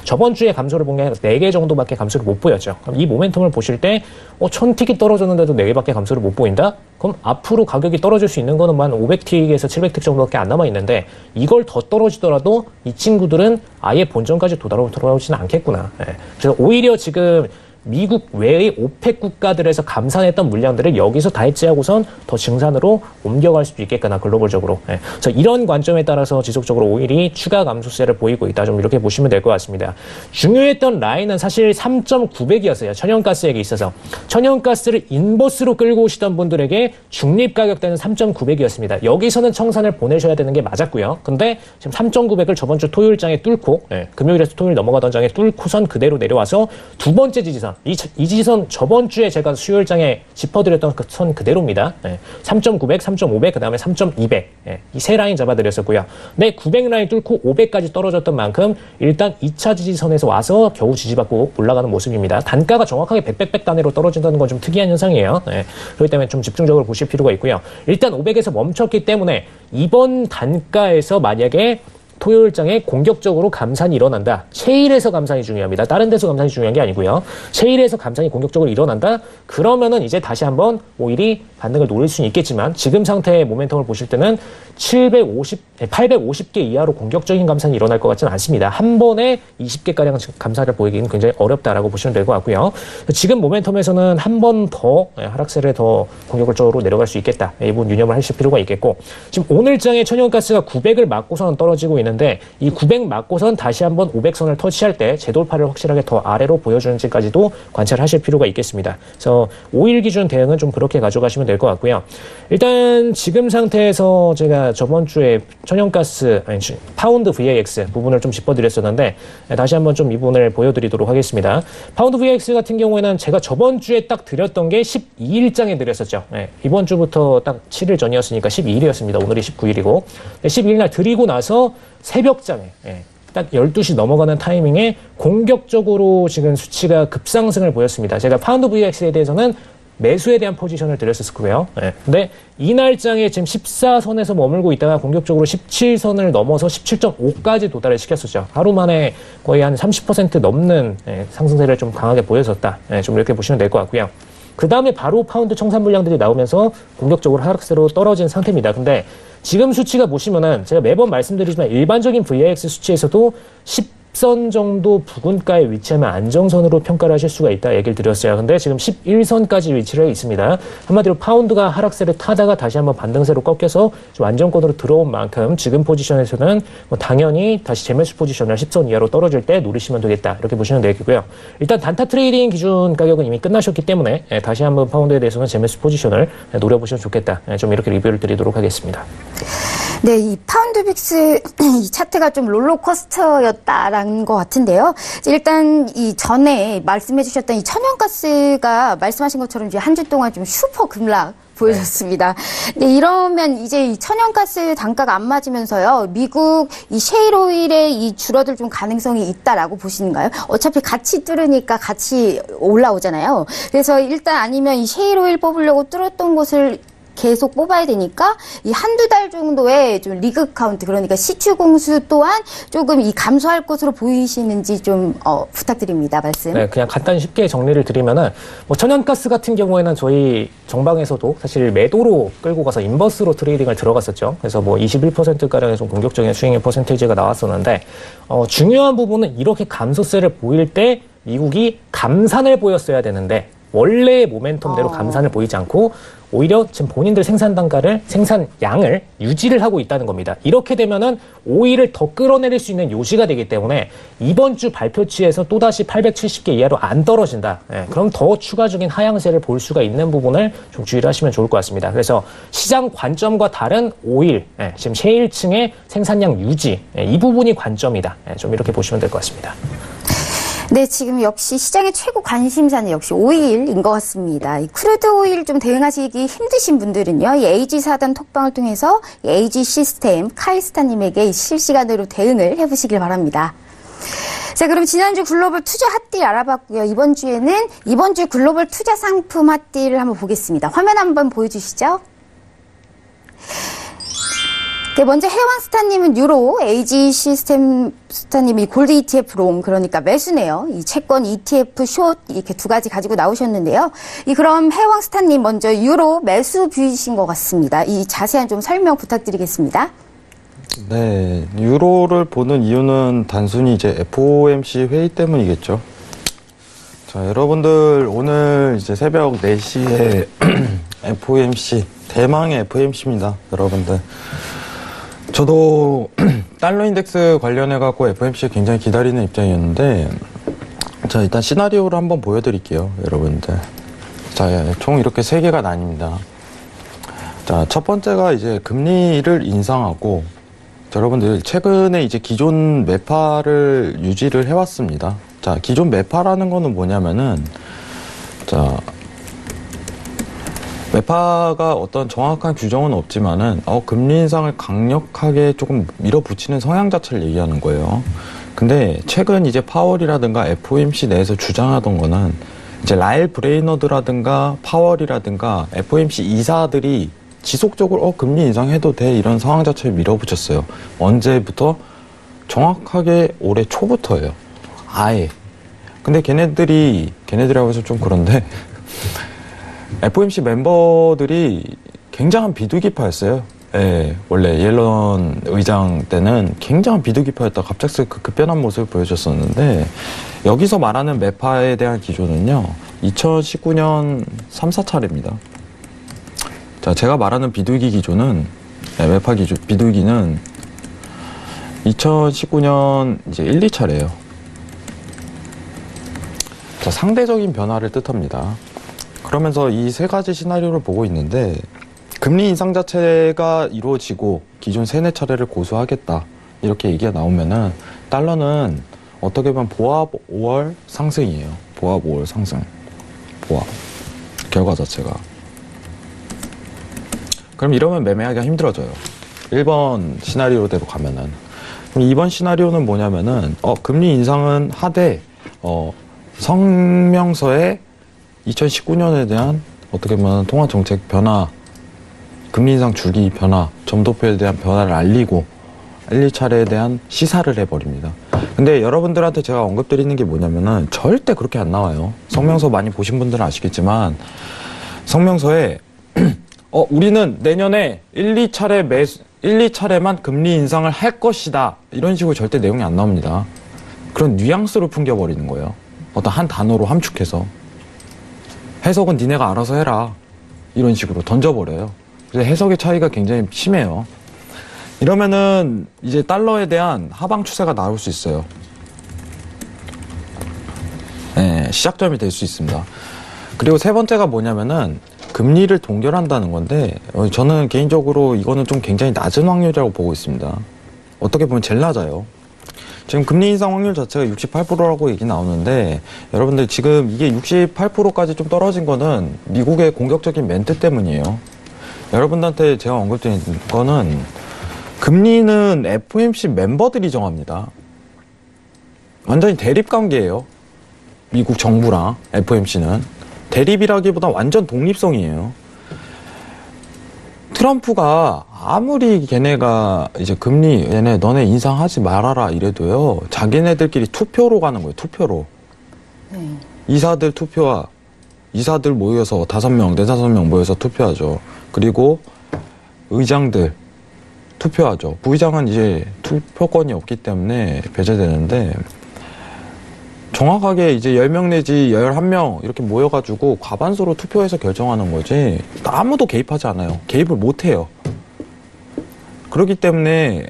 [SPEAKER 3] 저번 주에 감소를 본 게 4개 정도밖에 감소를 못 보였죠. 그럼 이 모멘텀을 보실 때 1000T이 떨어졌는데도 4개밖에 감소를 못 보인다? 그럼 앞으로 가격이 떨어질 수 있는 거는 한 500T에서 700T 정도밖에 안 남아 있는데 이걸 더 떨어지더라도 이 친구들은 아예 본전까지 돌아오지는 않겠구나. 그래서 오히려 지금 미국 외의 오펙 국가들에서 감산했던 물량들을 여기서 다 해지하고선 더 증산으로 옮겨갈 수도 있겠구나, 글로벌적으로. 그래서 이런 관점에 따라서 지속적으로 오일이 추가 감소세를 보이고 있다. 좀 이렇게 보시면 될 것 같습니다. 중요했던 라인은 사실 3.900이었어요. 천연가스에게 있어서. 천연가스를 인버스로 끌고 오시던 분들에게 중립가격대는 3.900이었습니다. 여기서는 청산을 보내셔야 되는 게 맞았고요. 근데 지금 3.900을 저번 주 토요일장에 뚫고, 금요일에서 토요일 넘어가던 장에 뚫고선 그대로 내려와서 두 번째 지지선, 이 지지선 저번 주에 제가 수요일장에 짚어드렸던 그 선 그대로입니다. 3.900, 3.500, 그 다음에 3.200. 이 세 라인 잡아드렸었고요. 네, 900 라인 뚫고 500까지 떨어졌던 만큼 일단 2차 지지선에서 와서 겨우 지지받고 올라가는 모습입니다. 단가가 정확하게 100 단위로 떨어진다는 건 좀 특이한 현상이에요. 그렇기 때문에 좀 집중적으로 보실 필요가 있고요. 일단 500에서 멈췄기 때문에 이번 단가에서 만약에 토요일장에 공격적으로 감산이 일어난다. 셰일에서 감산이 중요합니다. 다른 데서 감산이 중요한 게 아니고요. 셰일에서 감산이 공격적으로 일어난다? 그러면은 이제 다시 한번 오일이 반등을 노릴 수는 있겠지만 지금 상태의 모멘텀을 보실 때는 850개 이하로 공격적인 감산이 일어날 것 같지는 않습니다. 한 번에 20개가량 감산을 보이기는 굉장히 어렵다라고 보시면 될 것 같고요. 지금 모멘텀에서는 한 번 더 하락세를 더 공격적으로 내려갈 수 있겠다. 이 부분 유념을 하실 필요가 있겠고 지금 오늘장에 천연가스가 900을 맞고서는 떨어지고 있는데 이 900 맞고선 다시 한번 500선을 터치할 때 재돌파를 확실하게 더 아래로 보여주는지까지도 관찰하실 필요가 있겠습니다. 그래서 5일 기준 대응은 좀 그렇게 가져가시면 될 것 같고요. 일단 지금 상태에서 제가 저번 주에 천연가스 파운드 VAX 부분을 좀 짚어드렸었는데 다시 한번 좀 이 부분을 보여드리도록 하겠습니다. 파운드 VAX 같은 경우에는 제가 저번 주에 딱 드렸던 게 12일장에 드렸었죠. 이번 주부터 딱 7일 전이었으니까 12일이었습니다. 오늘이 19일이고 12일 날 드리고 나서 새벽장에 딱 12시 넘어가는 타이밍에 공격적으로 지금 수치가 급상승을 보였습니다. 제가 파운드 VX에 대해서는 매수에 대한 포지션을 드렸었고요. 근데 이 날장에 지금 14선에서 머물고 있다가 공격적으로 17선을 넘어서 17.5까지 도달을 시켰었죠. 하루 만에 거의 한 30% 넘는 상승세를 좀 강하게 보였었다. 좀 이렇게 보시면 될 것 같고요. 그 다음에 바로 파운드 청산 물량들이 나오면서 공격적으로 하락세로 떨어진 상태입니다. 근데 지금 수치가 보시면은 제가 매번 말씀드리지만 일반적인 VIX 수치에서도 10선 정도 부근가에 위치하면 안정선으로 평가를 하실 수가 있다 얘기를 드렸어요. 근데 지금 11선까지 위치를 해 있습니다. 한마디로 파운드가 하락세를 타다가 다시 한번 반등세로 꺾여서 좀 안정권으로 들어온 만큼 지금 포지션에서는 뭐 당연히 다시 재매수 포지션을 10선 이하로 떨어질 때 노리시면 되겠다 이렇게 보시면 되겠고요. 일단 단타 트레이딩 기준 가격은 이미 끝나셨기 때문에 다시 한번 파운드에 대해서는 재매수 포지션을 노려보시면 좋겠다. 좀 이렇게 리뷰를 드리도록 하겠습니다.
[SPEAKER 5] 네, 이 파운드 빅스 이 차트가 좀 롤러코스터였다라는 것 같은데요. 일단 이 전에 말씀해주셨던 이 천연가스가 말씀하신 것처럼 이제 한 주 동안 좀 슈퍼 급락 보여줬습니다. 네, 이러면 이제 이 천연가스 단가가 안 맞으면서요, 미국 이 셰일 오일의 이 줄어들 좀 가능성이 있다라고 보시는가요? 어차피 같이 뚫으니까 같이 올라오잖아요. 그래서 일단 아니면 이 셰일 오일 뽑으려고 뚫었던 곳을 계속 뽑아야 되니까 이 한두 달 정도의 좀 리그 카운트, 그러니까 시추 공수 또한 조금 이 감소할 것으로 보이시는지 좀 부탁드립니다. 말씀.
[SPEAKER 3] 네, 그냥 간단히 쉽게 정리를 드리면은 뭐 천연가스 같은 경우에는 저희 정방에서도 사실 매도로 끌고 가서 인버스로 트레이딩을 들어갔었죠. 그래서 뭐 21%가량의 좀 공격적인 수익률 퍼센테이지가 나왔었는데 중요한 부분은 이렇게 감소세를 보일 때 미국이 감산을 보였어야 되는데 원래의 모멘텀대로 감산을 보이지 않고 오히려 지금 본인들 생산량을 유지를 하고 있다는 겁니다. 이렇게 되면은 오일을 더 끌어내릴 수 있는 요지가 되기 때문에 이번 주 발표치에서 또다시 870개 이하로 안 떨어진다. 그럼 더 추가적인 하향세를 볼 수가 있는 부분을 좀 주의를 하시면 좋을 것 같습니다. 그래서 시장 관점과 다른 오일, 지금 셰일층의 생산량 유지, 이 부분이 관점이다. 좀 이렇게 보시면 될 것 같습니다.
[SPEAKER 5] 네, 지금 역시 시장의 최고 관심사는 역시 오일인 것 같습니다. 이 크루드 오일 좀 대응하시기 힘드신 분들은요, 이 AG 사단 톡방을 통해서 이 AG 시스템 카이스타님에게 실시간으로 대응을 해보시길 바랍니다. 자, 그럼 지난주 글로벌 투자 핫딜 알아봤고요. 이번 주 글로벌 투자 상품 핫딜을 한번 보겠습니다. 화면 한번 보여주시죠. 네, 먼저 해왕스타님은 유로, AG 시스템 스타님이 골드 ETF 롱, 그러니까 매수네요. 이 채권 ETF 숏 이렇게 두 가지 가지고 나오셨는데요. 그럼 해왕스타님 먼저 유로 매수 뷰이신 것 같습니다. 이 자세한 좀 설명 부탁드리겠습니다.
[SPEAKER 6] 네, 유로를 보는 이유는 단순히 이제 FOMC 회의 때문이겠죠. 자, 여러분들 오늘 이제 새벽 4시에 FOMC, 대망의 FOMC입니다. 여러분들. 저도 달러 인덱스 관련해갖고 FOMC 굉장히 기다리는 입장이었는데, 자, 일단 시나리오를 한번 보여드릴게요, 여러분들. 자, 총 이렇게 3개가 나뉩니다. 자, 첫 번째가 이제 금리를 인상하고, 자, 여러분들 최근에 이제 기존 매파를 유지를 해왔습니다. 자, 기존 매파라는 거는 뭐냐면은, 자, 매파가 어떤 정확한 규정은 없지만은 금리 인상을 강력하게 조금 밀어붙이는 성향 자체를 얘기하는 거예요. 근데 최근 이제 파월이라든가 FOMC 내에서 주장하던 거는 이제 라일 브레이너드라든가 파월이라든가 FOMC 이사들이 지속적으로 금리 인상해도 돼 이런 상황 자체를 밀어붙였어요. 언제부터? 정확하게 올해 초부터예요. 아예. 근데 걔네들이라고 해서 좀 그런데 FOMC 멤버들이 굉장한 비둘기파였어요. 예, 원래 옐런 의장 때는 굉장한 비둘기파였다 갑작스레 그 급변한 모습을 보여줬었는데, 여기서 말하는 매파에 대한 기조는요 2019년 3, 4차례입니다. 자, 제가 말하는 비둘기 기조는, 매파 기조, 비둘기는 2019년 이제 1, 2차례예요. 자, 상대적인 변화를 뜻합니다. 그러면서 이 3가지 시나리오를 보고 있는데, 금리 인상 자체가 이루어지고 기존 3, 4차례를 고수하겠다 이렇게 얘기가 나오면은 달러는 어떻게 보면 보합 5월 상승이에요. 보합 5월 상승. 보합. 결과 자체가. 그럼 이러면 매매하기가 힘들어져요. 1번 시나리오대로 가면은. 그럼 2번 시나리오는 뭐냐면은, 금리 인상은 하되, 성명서에 2019년에 대한 어떻게 보면 통화정책 변화, 금리 인상 주기 변화, 점도표에 대한 변화를 알리고 1, 2차례에 대한 시사를 해버립니다. 근데 여러분들한테 제가 언급드리는 게 뭐냐면은 절대 그렇게 안 나와요. 성명서 많이 보신 분들은 아시겠지만, 성명서에 우리는 내년에 1, 2차례만 금리 인상을 할 것이다 이런 식으로 절대 내용이 안 나옵니다. 그런 뉘앙스로 풍겨버리는 거예요. 어떤 한 단어로 함축해서. 해석은 니네가 알아서 해라 이런 식으로 던져버려요. 그래서 해석의 차이가 굉장히 심해요. 이러면은 이제 달러에 대한 하방 추세가 나올 수 있어요. 네, 시작점이 될 수 있습니다. 그리고 3번째가 뭐냐면은 금리를 동결한다는 건데, 저는 개인적으로 이거는 좀 굉장히 낮은 확률이라고 보고 있습니다. 어떻게 보면 제일 낮아요. 지금 금리 인상 확률 자체가 68%라고 얘기 나오는데, 여러분들 지금 이게 68%까지 좀 떨어진 거는 미국의 공격적인 멘트 때문이에요. 여러분들한테 제가 언급드린 거는, 금리는 FOMC 멤버들이 정합니다. 완전히 대립관계예요. 미국 정부랑 FOMC는. 대립이라기보다 완전 독립성이에요. 트럼프가 아무리 걔네가 이제 금리 너네 인상하지 말아라 이래도요, 자기네들끼리 투표로 가는 거예요. 투표로. 이사들 모여서 5명, 4-5명 모여서 투표하죠. 그리고 의장들 투표하죠. 부의장은 이제 투표권이 없기 때문에 배제되는데, 정확하게 이제 10명 내지 11명 이렇게 모여가지고 과반수로 투표해서 결정하는 거지 아무도 개입하지 않아요. 개입을 못 해요. 그렇기 때문에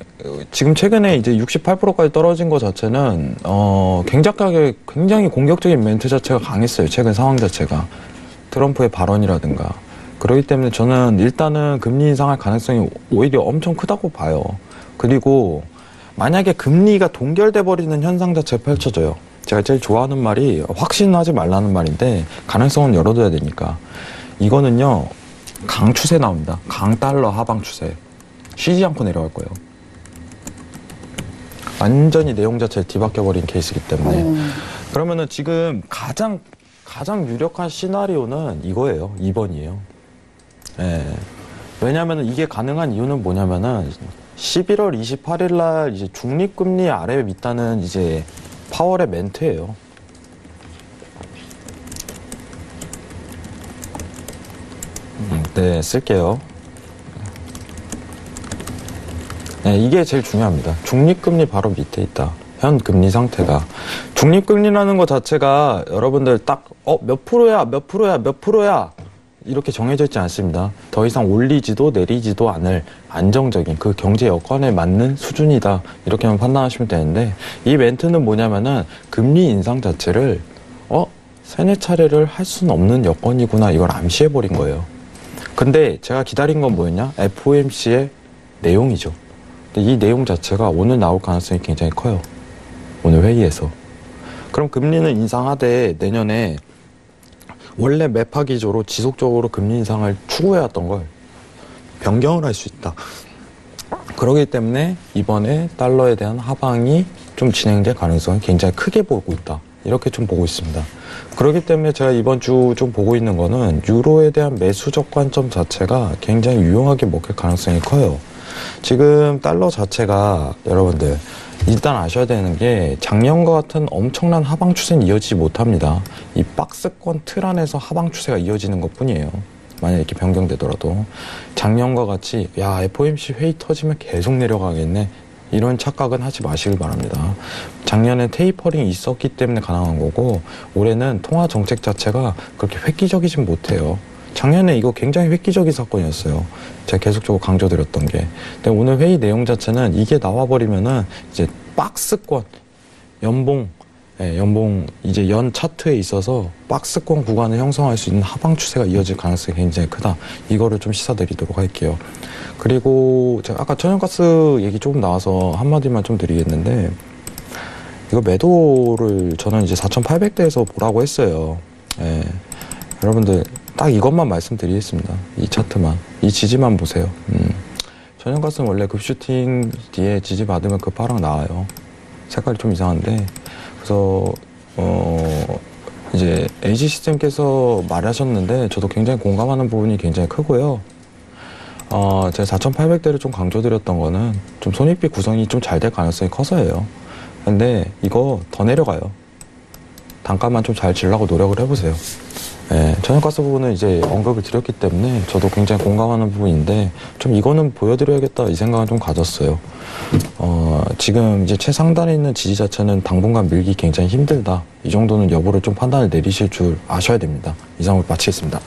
[SPEAKER 6] 지금 최근에 이제 68%까지 떨어진 것 자체는 굉장히 공격적인 멘트 자체가 강했어요. 최근 상황 자체가. 트럼프의 발언이라든가. 그렇기 때문에 저는 일단은 금리 인상할 가능성이 오히려 엄청 크다고 봐요. 그리고 만약에 금리가 동결돼 버리는 현상 자체가 펼쳐져요. 제가 제일 좋아하는 말이 확신하지 말라는 말인데 가능성은 열어둬야 되니까. 이거는요. 강 추세 나옵니다. 강 달러 하방 추세. 쉬지 않고 내려갈 거예요. 완전히 내용 자체를 뒤바뀌어버린 케이스이기 때문에. 그러면은 지금 가장 유력한 시나리오는 이거예요. 2번이에요. 예. 왜냐면은 이게 가능한 이유는 뭐냐면은 11월 28일 날 이제 중립금리 아래에 있다는 이제 파월의 멘트예요. 네, 쓸게요. 네, 이게 제일 중요합니다. 중립금리 바로 밑에 있다. 현 금리 상태가. 중립금리라는 것 자체가 여러분들 딱, 몇 프로야 이렇게 정해져 있지 않습니다. 더 이상 올리지도 내리지도 않을 안정적인 그 경제 여건에 맞는 수준이다. 이렇게만 판단하시면 되는데, 이 멘트는 뭐냐면은 금리 인상 자체를, 세네 차례를 할 수는 없는 여건이구나. 이걸 암시해버린 거예요. 근데 제가 기다린 건 뭐였냐? FOMC의 내용이죠. 근데 이 내용 자체가 오늘 나올 가능성이 굉장히 커요. 오늘 회의에서. 그럼 금리는 인상하되 내년에 원래 매파 기조로 지속적으로 금리 인상을 추구해왔던 걸 변경을 할 수 있다. 그렇기 때문에 이번에 달러에 대한 하방이 좀 진행될 가능성을 굉장히 크게 보고 있다. 이렇게 좀 보고 있습니다. 그렇기 때문에 제가 이번 주 좀 보고 있는 거는 유로에 대한 매수적 관점 자체가 굉장히 유용하게 먹힐 가능성이 커요. 지금 달러 자체가 여러분들 일단 아셔야 되는 게 작년과 같은 엄청난 하방 추세는 이어지지 못합니다. 이 박스권 틀 안에서 하방 추세가 이어지는 것 뿐이에요. 만약 이렇게 변경되더라도. 작년과 같이 FOMC 회의 터지면 계속 내려가겠네. 이런 착각은 하지 마시길 바랍니다. 작년에 테이퍼링이 있었기 때문에 가능한 거고 올해는 통화 정책 자체가 그렇게 획기적이진 못해요. 작년에 이거 굉장히 획기적인 사건이었어요. 제가 계속적으로 강조드렸던 게. 근데 오늘 회의 내용 자체는 이게 나와버리면은 이제 박스권, 연봉 이제 연 차트에 있어서 박스권 구간을 형성할 수 있는 하방 추세가 이어질 가능성이 굉장히 크다. 이거를 좀 시사드리도록 할게요. 그리고 제가 아까 천연가스 얘기 조금 나와서 한마디만 좀 드리겠는데, 이거 매도를 저는 이제 4,800대에서 보라고 했어요. 예. 여러분들 딱 이것만 말씀드리겠습니다. 이 차트만, 이 지지만 보세요. 천연가스는 원래 급슈팅 뒤에 지지 받으면 급하락 나와요. 색깔이 좀 이상한데, 그래서 이제 LG 시스템께서 말하셨는데 저도 굉장히 공감하는 부분이 굉장히 크고요. 제가 4,800대를 좀 강조드렸던 거는 좀 손익비 구성이 좀 잘 될 가능성이 커서예요. 근데 이거 더 내려가요. 단가만 좀 잘 지려고 노력을 해보세요. 네, 천연가스 부분은 이제 언급을 드렸기 때문에 저도 굉장히 공감하는 부분인데 좀 이거는 보여드려야겠다 이 생각을 좀 가졌어요. 지금 이제 최상단에 있는 지지 자체는 당분간 밀기 굉장히 힘들다. 이 정도는 여부를 좀 판단을 내리실 줄 아셔야 됩니다. 이상으로 마치겠습니다.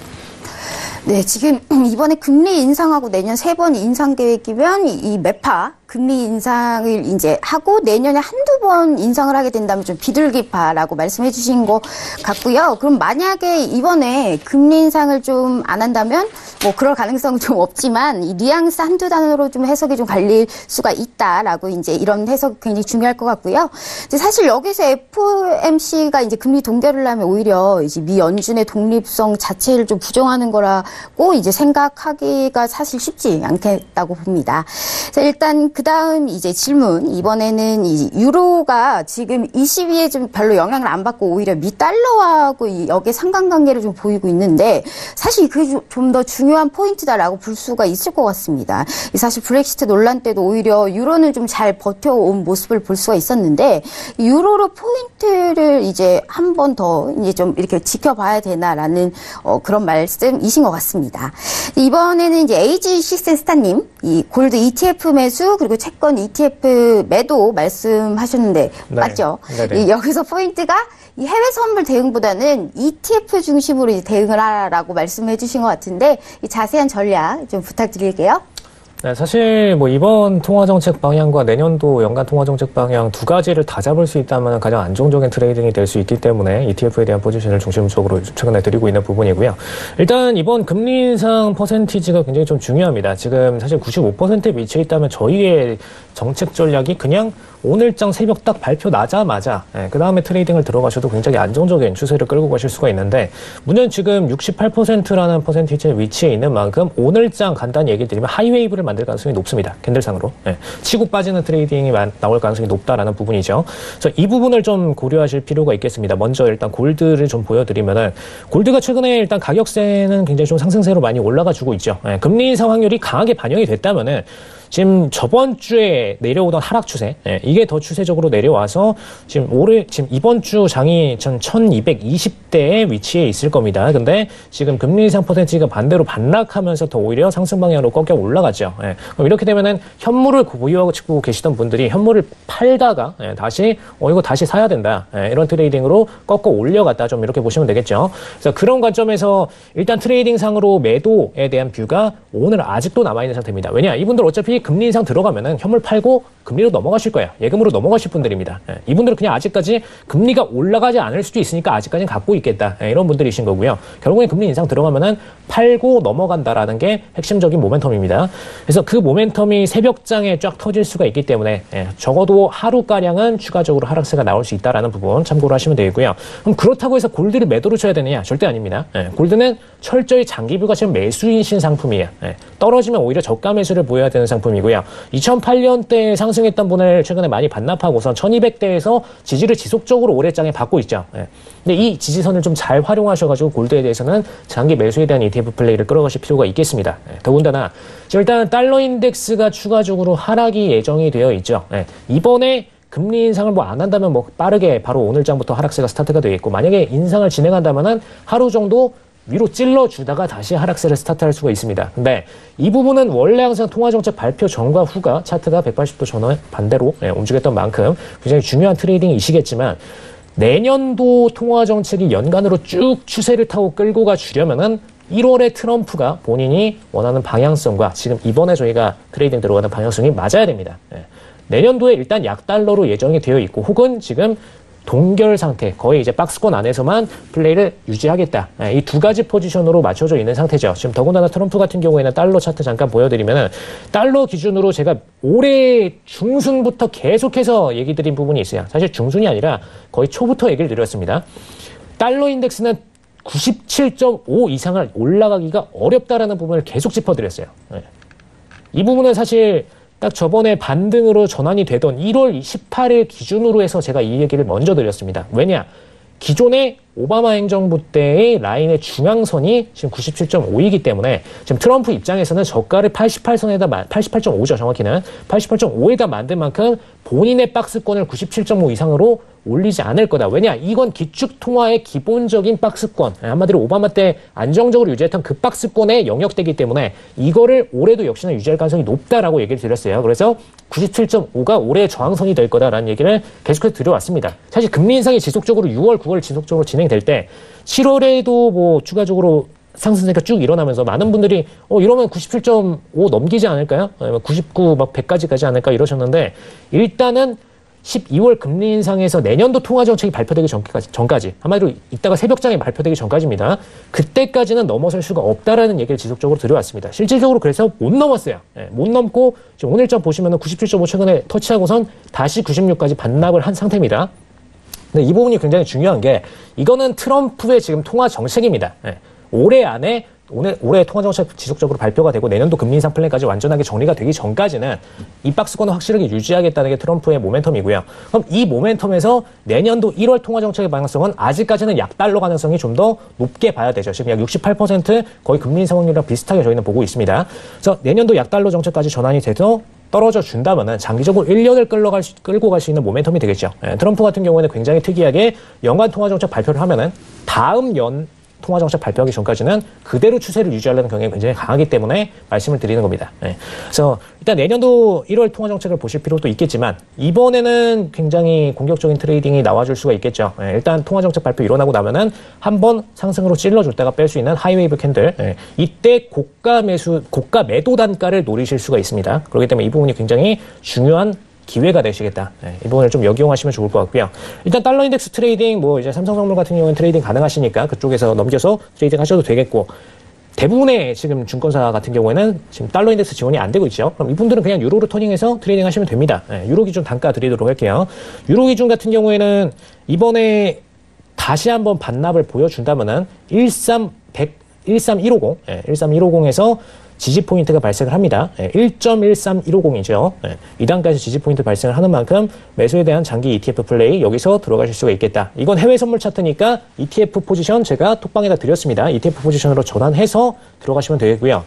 [SPEAKER 5] 네, 지금 이번에 금리 인상하고 내년 3번 인상 계획이면 이 매파 금리 인상을 이제 하고 내년에 한두 번 인상을 하게 된다면 좀 비둘기파라고 말씀해 주신 것 같고요. 그럼 만약에 이번에 금리 인상을 좀 안 한다면 뭐 그럴 가능성은 좀 없지만 이 뉘앙스 한두 단어로 좀 해석이 좀 갈릴 수가 있다라고 이제 이런 해석 굉장히 중요할 것 같고요. 이제 사실 여기서 FOMC가 이제 금리 동결을 하면 오히려 이제 미 연준의 독립성 자체를 좀 부정하는 거라고 이제 생각하기가 사실 쉽지 않겠다고 봅니다. 자, 일단 그다음 이제 질문, 이번에는 이 유로가 지금 22에 좀 별로 영향을 안 받고 오히려 미 달러하고 여기에 상관관계를 좀 보이고 있는데 사실 그게 좀 더 중요한 포인트다라고 볼 수가 있을 것 같습니다. 사실 브렉시트 논란 때도 오히려 유로는 좀 잘 버텨온 모습을 볼 수가 있었는데 유로로 포인트를 이제 한 번 더 이제 좀 이렇게 지켜봐야 되나라는 그런 말씀이신 것 같습니다. 이번에는 이제 AG 시스템스타님 이 골드 ETF 매수 그리고 채권 ETF 매도 말씀하셨는데 하셨는데
[SPEAKER 3] 네.
[SPEAKER 5] 맞죠?
[SPEAKER 3] 네네.
[SPEAKER 5] 여기서 포인트가 이 해외 선물 대응보다는 ETF 중심으로 이제 대응을 하라고 말씀해 주신 것 같은데 이 자세한 전략 좀 부탁드릴게요.
[SPEAKER 3] 네, 사실 뭐 이번 통화정책 방향과 내년도 연간 통화정책 방향 두 가지를 다 잡을 수 있다면 가장 안정적인 트레이딩이 될 수 있기 때문에 ETF에 대한 포지션을 중심적으로 최근에 드리고 있는 부분이고요. 일단 이번 금리 인상 퍼센티지가 굉장히 좀 중요합니다. 지금 사실 95%에 미쳐 있다면 저희의 정책 전략이 그냥 오늘장 새벽 딱 발표 나자마자 그 다음에 트레이딩을 들어가셔도 굉장히 안정적인 추세를 끌고 가실 수가 있는데 문제는 지금 68%라는 퍼센티지에 위치해 있는 만큼 오늘장 간단히 얘기 드리면 하이웨이브를 만들 가능성이 높습니다. 캔들상으로. 치고 빠지는 트레이딩이 나올 가능성이 높다라는 부분이죠. 그래서 이 부분을 좀 고려하실 필요가 있겠습니다. 먼저 일단 골드를 좀 보여드리면은 골드가 최근에 일단 가격세는 굉장히 좀 상승세로 많이 올라가 주고 있죠. 금리 인상 확률이 강하게 반영이 됐다면은 지금 저번 주에 내려오던 하락 추세, 이게 더 추세적으로 내려와서 지금 이번 주 장이 1220대에 위치해 있을 겁니다. 근데 지금 금리 인상 퍼센티지가 반대로 반락하면서 더 오히려 상승 방향으로 꺾여 올라가죠. 그럼 이렇게 되면은 현물을 보유하고 계시던 분들이 현물을 팔다가 다시 이거 다시 사야 된다. 이런 트레이딩으로 꺾어 올려갔다. 좀 이렇게 보시면 되겠죠. 그래서 그런 관점에서 일단 트레이딩 상으로 매도에 대한 뷰가 오늘 아직도 남아있는 상태입니다. 왜냐? 이분들 어차피 금리 인상 들어가면은 현물 팔고 금리로 넘어가실 거예요. 예금으로 넘어가실 분들입니다. 이분들은 그냥 아직까지 금리가 올라가지 않을 수도 있으니까 아직까지는 갖고 있겠다. 이런 분들이신 거고요. 결국에 금리 인상 들어가면은 팔고 넘어간다라는 게 핵심적인 모멘텀입니다. 그래서 그 모멘텀이 새벽장에 쫙 터질 수가 있기 때문에 적어도 하루가량은 추가적으로 하락세가 나올 수 있다라는 부분 참고로 하시면 되고요. 그럼 그렇다고 해서 골드를 매도로 쳐야 되느냐? 절대 아닙니다. 골드는 철저히 장기뷰가 지금 매수이신 상품이에요. 떨어지면 오히려 저가 매수를 보여야 되는 상품이고요. 2008년대에 상승했던 분을 최근에 많이 반납하고선 1200대에서 지지를 지속적으로 오래장에 받고 있죠. 근데 이 지지선을 좀 잘 활용하셔가지고 골드에 대해서는 장기 매수에 대한 ETF 플레이를 끌어가실 필요가 있겠습니다. 더군다나 일단 달러 인덱스가 추가적으로 하락이 예정이 되어 있죠. 이번에 금리 인상을 뭐 안 한다면 뭐 빠르게 바로 오늘장부터 하락세가 스타트가 되겠고 만약에 인상을 진행한다면은 하루 정도 위로 찔러주다가 다시 하락세를 스타트할 수가 있습니다. 근데 이 부분은 원래 항상 통화정책 발표 전과 후가 차트가 180도 전원 반대로 움직였던 만큼 굉장히 중요한 트레이딩이시겠지만 내년도 통화정책이 연간으로 쭉 추세를 타고 끌고 가 주려면은 1월에 트럼프가 본인이 원하는 방향성과 지금 이번에 저희가 트레이딩 들어가는 방향성이 맞아야 됩니다. 내년도에 일단 약달러로 예정이 되어 있고 혹은 지금 동결 상태, 거의 이제 박스권 안에서만 플레이를 유지하겠다. 이 두 가지 포지션으로 맞춰져 있는 상태죠. 지금 더군다나 트럼프 같은 경우에는 달러 차트 잠깐 보여드리면은 달러 기준으로 제가 올해 중순부터 계속해서 얘기 드린 부분이 있어요. 사실 중순이 아니라 거의 초부터 얘기를 드렸습니다. 달러 인덱스는 97.5 이상을 올라가기가 어렵다라는 부분을 계속 짚어드렸어요. 이 부분은 사실 딱 저번에 반등으로 전환이 되던 1월 28일 기준으로 해서 제가 이 얘기를 먼저 드렸습니다. 왜냐? 기존의 오바마 행정부 때의 라인의 중앙선이 지금 97.5이기 때문에 지금 트럼프 입장에서는 저가를 88.5죠. 정확히는 88.5에다 만든 만큼 본인의 박스권을 97.5 이상으로 올리지 않을 거다. 왜냐? 이건 기축 통화의 기본적인 박스권. 한마디로 오바마 때 안정적으로 유지했던 그 박스권의 영역대이기 때문에 이거를 올해도 역시나 유지할 가능성이 높다라고 얘기를 드렸어요. 그래서 97.5가 올해의 저항선이 될 거다라는 얘기를 계속해서 드려왔습니다. 사실 금리 인상이 지속적으로 6월, 9월 지속적으로 진행될 때 7월에도 뭐 추가적으로 상승세가 쭉 일어나면서 많은 분들이 이러면 97.5 넘기지 않을까요? 99, 막 100까지 가지 않을까 이러셨는데 일단은 12월 금리 인상에서 내년도 통화정책이 발표되기 전까지 한마디로 이따가 새벽장에 발표되기 전까지입니다. 그때까지는 넘어설 수가 없다라는 얘기를 지속적으로 드려왔습니다. 실질적으로 그래서 못 넘었어요. 못 넘고 지금 오늘장 보시면은 97.5 최근에 터치하고선 다시 96까지 반납을 한 상태입니다. 근데 이 부분이 굉장히 중요한 게 이거는 트럼프의 지금 통화정책입니다. 올해 안에 올해 통화정책 지속적으로 발표가 되고 내년도 금리 인상 플랜까지 완전하게 정리가 되기 전까지는 이 박스권을 확실하게 유지하겠다는 게 트럼프의 모멘텀이고요. 그럼 이 모멘텀에서 내년도 1월 통화정책의 방향성은 아직까지는 약달러 가능성이 좀 더 높게 봐야 되죠. 지금 약 68% 거의 금리 인상 확률이랑 비슷하게 저희는 보고 있습니다. 그래서 내년도 약달러 정책까지 전환이 돼서 떨어져 준다면은 장기적으로 1년을 끌고 갈 수 있는 모멘텀이 되겠죠. 트럼프 같은 경우에는 굉장히 특이하게 연간 통화정책 발표를 하면은 다음 연 통화정책 발표하기 전까지는 그대로 추세를 유지하려는 경향이 굉장히 강하기 때문에 말씀을 드리는 겁니다. 예. 그래서 일단 내년도 1월 통화정책을 보실 필요도 있겠지만 이번에는 굉장히 공격적인 트레이딩이 나와줄 수가 있겠죠. 예. 일단 통화정책 발표 일어나고 나면은 한번 상승으로 찔러줬다가 뺄 수 있는 하이웨이브 캔들, 예. 이때 고가 매도 단가를 노리실 수가 있습니다. 그렇기 때문에 이 부분이 굉장히 중요한 기회가 되시겠다. 네, 이 부분을 좀 역이용하시면 좋을 것 같고요. 일단 달러 인덱스 트레이딩, 뭐 이제 삼성전물 같은 경우는 트레이딩 가능하시니까 그쪽에서 넘겨서 트레이딩 하셔도 되겠고, 대부분의 지금 증권사 같은 경우에는 지금 달러 인덱스 지원이 안 되고 있죠. 그럼 이분들은 그냥 유로로 터닝해서 트레이딩 하시면 됩니다. 네, 유로 기준 단가 드리도록 할게요. 유로 기준 같은 경우에는 이번에 다시 한번 반납을 보여준다면은 13150, 예, 13150에서 지지 포인트가 발생을 합니다. 1.13150이죠. 이 단가에서 지지 포인트 발생을 하는 만큼 매수에 대한 장기 ETF 플레이 여기서 들어가실 수가 있겠다. 이건 해외 선물 차트니까 ETF 포지션 제가 톡방에다 드렸습니다. ETF 포지션으로 전환해서 들어가시면 되겠고요.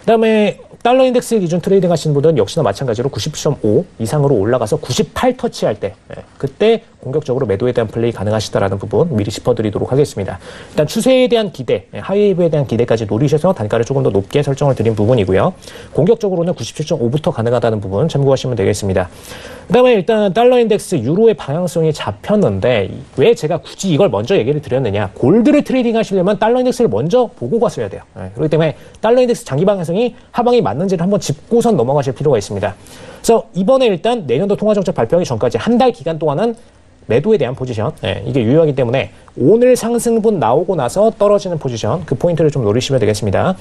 [SPEAKER 3] 그다음에 달러 인덱스 기준 트레이딩 하시는 분들은 역시나 마찬가지로 90.5 이상으로 올라가서 98 터치할 때, 그때 공격적으로 매도에 대한 플레이 가능하시다라는 부분 미리 짚어드리도록 하겠습니다. 일단 추세에 대한 기대, 하이웨이브에 대한 기대까지 노리셔서 단가를 조금 더 높게 설정을 드린 부분이고요. 공격적으로는 97.5부터 가능하다는 부분 참고하시면 되겠습니다. 그다음에 일단 달러 인덱스 유로의 방향성이 잡혔는데 왜 제가 굳이 이걸 먼저 얘기를 드렸느냐. 골드를 트레이딩 하시려면 달러 인덱스를 먼저 보고 갔어야 돼요. 그렇기 때문에 달러 인덱스 장기 방향성이 하방이 맞는지를 한번 짚고선 넘어가실 필요가 있습니다. 그래서 이번에 일단 내년도 통화정책 발표하기 전까지 한 달 기간 동안은 매도에 대한 포지션, 이게 유효하기 때문에 오늘 상승분 나오고 나서 떨어지는 포지션, 그 포인트를 좀 노리시면 되겠습니다.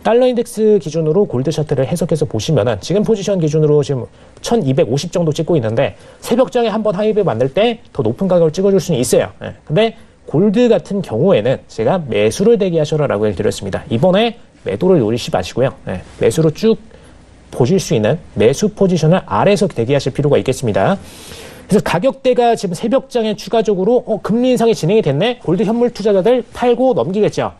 [SPEAKER 3] 달러 인덱스 기준으로 골드 차트를 해석해서 보시면은 지금 포지션 기준으로 지금 1250 정도 찍고 있는데 새벽장에 한번 하이브 만들 때 더 높은 가격을 찍어줄 수는 있어요. 근데 골드 같은 경우에는 제가 매수를 대기하셔라라고 해드렸습니다. 이번에 매도를 노리시 마시고요. 매수로 쭉 보실 수 있는 매수 포지션을 아래에서 대기하실 필요가 있겠습니다. 그래서 가격대가 지금 새벽장에 추가적으로 금리 인상이 진행이 됐네? 골드 현물 투자자들 팔고 넘기겠죠.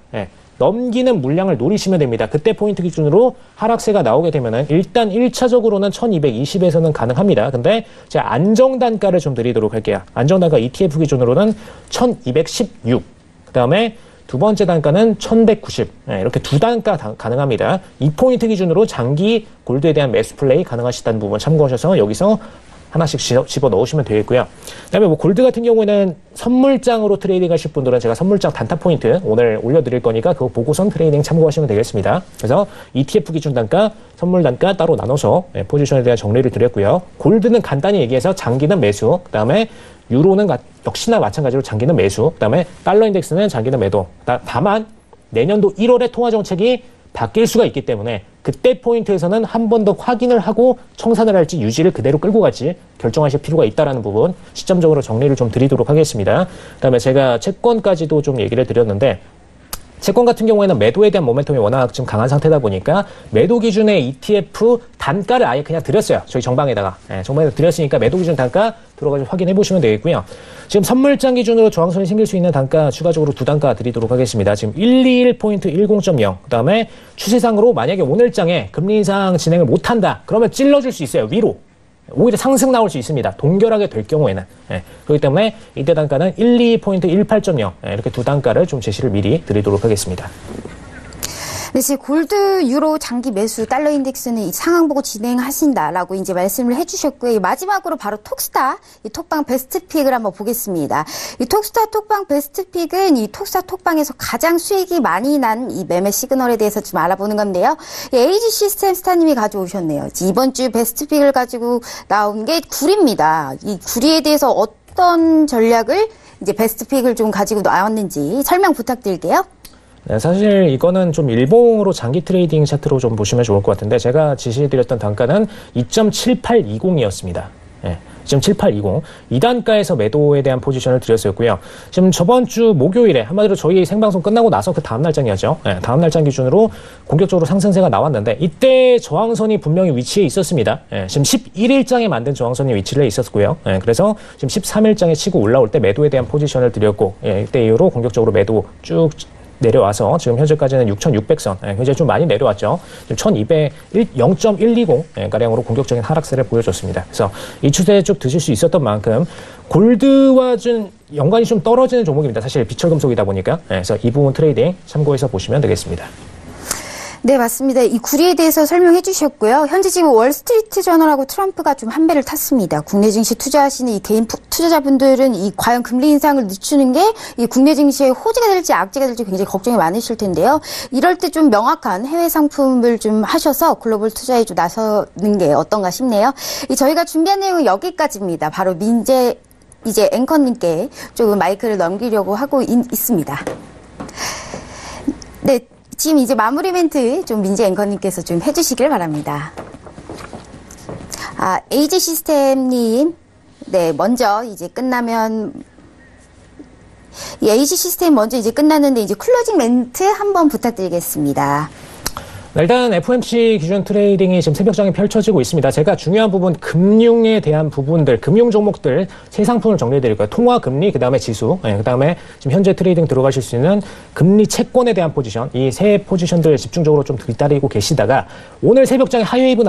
[SPEAKER 3] 넘기는 물량을 노리시면 됩니다. 그때 포인트 기준으로 하락세가 나오게 되면은 일단 1차적으로는 1220에서는 가능합니다. 근데 제가 안정단가를 좀 드리도록 할게요. 안정단가 ETF 기준으로는 1216. 그 다음에 두 번째 단가는 1190. 이렇게 두 단가 가능합니다. 이 포인트 기준으로 장기 골드에 대한 매수 플레이 가능하시다는 부분 참고하셔서 여기서 하나씩 집어 넣으시면 되겠고요. 그다음에 뭐 골드 같은 경우에는 선물장으로 트레이딩 하실 분들은 제가 선물장 단타 포인트 오늘 올려드릴 거니까 그거 보고선 트레이딩 참고하시면 되겠습니다. 그래서 ETF 기준 단가, 선물 단가 따로 나눠서 포지션에 대한 정리를 드렸고요. 골드는 간단히 얘기해서 장기는 매수, 그다음에 유로는 역시나 마찬가지로 장기는 매수, 그다음에 달러 인덱스는 장기는 매도. 다만 내년도 1월에 통화 정책이 바뀔 수가 있기 때문에 그때 포인트에서는 한 번 더 확인을 하고 청산을 할지 유지를 그대로 끌고 갈지 결정하실 필요가 있다는 부분 시점적으로 정리를 좀 드리도록 하겠습니다. 그다음에 제가 채권까지도 좀 얘기를 드렸는데 채권 같은 경우에는 매도에 대한 모멘텀이 워낙 좀 강한 상태다 보니까 매도 기준의 ETF 단가를 아예 그냥 드렸어요. 저희 정방에다가. 정방에다 드렸으니까 매도 기준 단가 들어가서 확인해 보시면 되겠고요. 지금 선물장 기준으로 저항선이 생길 수 있는 단가 추가적으로 두 단가 드리도록 하겠습니다. 지금 121포인트 10.0. 그 다음에 추세상으로 만약에 오늘장에 금리 인상 진행을 못한다. 그러면 찔러줄 수 있어요. 위로. 오히려 상승 나올 수 있습니다. 동결하게 될 경우에는. 그렇기 때문에 이때 단가는 122포인트 18.0 이렇게 두 단가를 좀 제시를 미리 드리도록 하겠습니다.
[SPEAKER 5] 네, 지금 골드, 유로 장기 매수, 달러 인덱스는 이 상황 보고 진행하신다라고 이제 말씀을 해주셨고요. 마지막으로 바로 톡스타, 이 톡방 베스트 픽을 한번 보겠습니다. 이 톡스타 톡방 베스트 픽은 이 톡스타 톡방에서 가장 수익이 많이 난 이 매매 시그널에 대해서 좀 알아보는 건데요. AG 시스템 스타님이 가져오셨네요. 이번 주 베스트 픽을 가지고 나온 게 구리입니다. 이 구리에 대해서 어떤 전략을 이제 베스트 픽을 좀 가지고 나왔는지 설명 부탁드릴게요.
[SPEAKER 3] 네, 사실 이거는 좀 일봉으로 장기 트레이딩 차트로 좀 보시면 좋을 것 같은데 제가 지시해드렸던 단가는 2.7820이었습니다. 2.7820. 이 단가에서 매도에 대한 포지션을 드렸었고요. 지금 저번 주 목요일에 한마디로 저희 생방송 끝나고 나서 그 다음 날장이었죠. 다음 날장 기준으로 공격적으로 상승세가 나왔는데 이때 저항선이 분명히 위치해 있었습니다. 지금 11일장에 만든 저항선이 위치를 해 있었고요. 그래서 지금 13일장에 치고 올라올 때 매도에 대한 포지션을 드렸고 이때 이후로 공격적으로 매도 쭉 내려와서 지금 현재까지는 6,600선, 굉장히 좀 많이 내려왔죠. 지금 1,200, 0.120가량으로 공격적인 하락세를 보여줬습니다. 그래서 이 추세에 쭉 드실 수 있었던 만큼 골드와 좀 연관이 좀 떨어지는 종목입니다. 사실 비철금속이다 보니까. 그래서 이 부분 트레이딩 참고해서 보시면 되겠습니다.
[SPEAKER 5] 네, 맞습니다. 이 구리에 대해서 설명해 주셨고요. 현재 지금 월스트리트 저널하고 트럼프가 좀 한 배를 탔습니다. 국내 증시 투자하시는 이 개인 투자자분들은 이 과연 금리 인상을 늦추는 게 이 국내 증시의 호재가 될지 악재가 될지 굉장히 걱정이 많으실 텐데요. 이럴 때 좀 명확한 해외 상품을 좀 하셔서 글로벌 투자에 좀 나서는 게 어떤가 싶네요. 저희가 준비한 내용은 여기까지입니다. 바로 민재 이제 앵커님께 조금 마이크를 넘기려고 하고 있습니다. 네. 지금 이제 마무리 멘트 좀 민재 앵커님께서 좀 해주시길 바랍니다. 에이지 시스템님, 네, 먼저 이제 끝나면, 이 에이지 시스템 먼저 이제 끝났는데 이제 클로징 멘트 한번 부탁드리겠습니다.
[SPEAKER 3] 일단 FOMC 기준 트레이딩이 지금 새벽장에 펼쳐지고 있습니다. 제가 중요한 부분, 금융에 대한 부분들, 금융 종목들 세 상품을 정리해드릴 거예요. 통화 금리, 그 다음에 지수, 그 다음에 지금 현재 트레이딩 들어가실 수 있는 금리 채권에 대한 포지션, 이 세 포지션들 집중적으로 좀 기다리고 계시다가 오늘 새벽장에 하이웨이브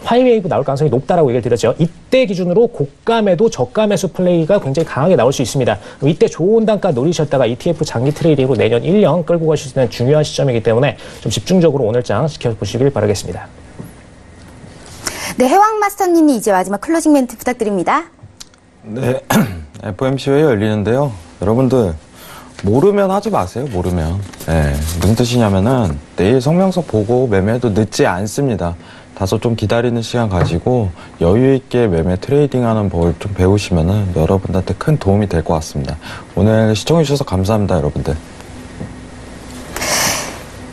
[SPEAKER 3] 하이웨이브 나올 가능성이 높다라고 얘기를 드렸죠. 이때 기준으로 고가 매도, 저가 매수 플레이가 굉장히 강하게 나올 수 있습니다. 이때 좋은 단가 노리셨다가 ETF 장기 트레이딩으로 내년 1년 끌고 가실 수 있는 중요한 시점이기 때문에 좀 집중적으로 오늘 장 지켜보시길 바라겠습니다.
[SPEAKER 5] 네, 해왕마스터님이 이제 마지막 클로징 멘트 부탁드립니다.
[SPEAKER 6] 네, FOMC 회의 열리는데요. 여러분들 모르면 하지 마세요. 모르면. 네, 무슨 뜻이냐면은 내일 성명서 보고 매매해도 늦지 않습니다. 다소 좀 기다리는 시간 가지고 여유 있게 매매 트레이딩하는 법을 좀 배우시면은 여러분들한테 큰 도움이 될 것 같습니다. 오늘 시청해 주셔서 감사합니다, 여러분들.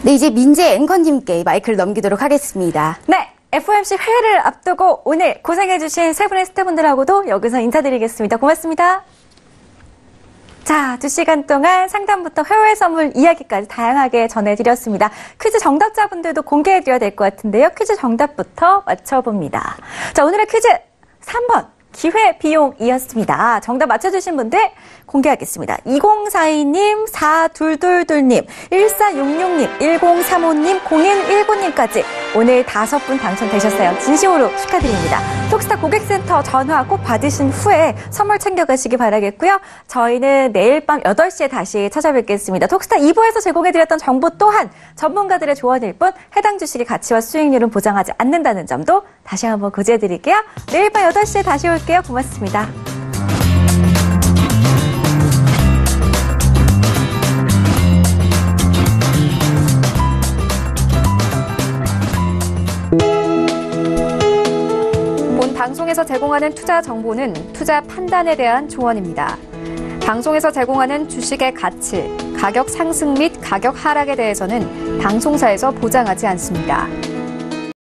[SPEAKER 5] 네, 이제 민재 앵커님께 마이크를 넘기도록 하겠습니다.
[SPEAKER 2] 네, FOMC 회의를 앞두고 오늘 고생해주신 세 분의 스태프분들하고도 여기서 인사드리겠습니다. 고맙습니다. 자, 2시간 동안 상담부터 해외 선물 이야기까지 다양하게 전해드렸습니다. 퀴즈 정답자분들도 공개해드려야 될 것 같은데요. 퀴즈 정답부터 맞춰봅니다. 자, 오늘의 퀴즈 3번. 기회비용이었습니다. 정답 맞춰주신 분들 공개하겠습니다. 2042님, 4222님, 1466님, 1035님, 0119님까지 오늘 5분 당첨되셨어요. 진심으로 축하드립니다. 톡스타 고객센터 전화 꼭 받으신 후에 선물 챙겨가시기 바라겠고요. 저희는 내일 밤 8시에 다시 찾아뵙겠습니다. 톡스타 2부에서 제공해드렸던 정보 또한 전문가들의 조언일 뿐 해당 주식의 가치와 수익률은 보장하지 않는다는 점도 다시 한번 고지해드릴게요. 내일 밤 8시에 다시 올게요. 고맙습니다.
[SPEAKER 1] 본 방송에서 제공하는 투자 정보는 투자 판단에 대한 조언입니다. 방송에서 제공하는 주식의 가치, 가격 상승 및 가격 하락에 대해서는 방송사에서 보장하지 않습니다.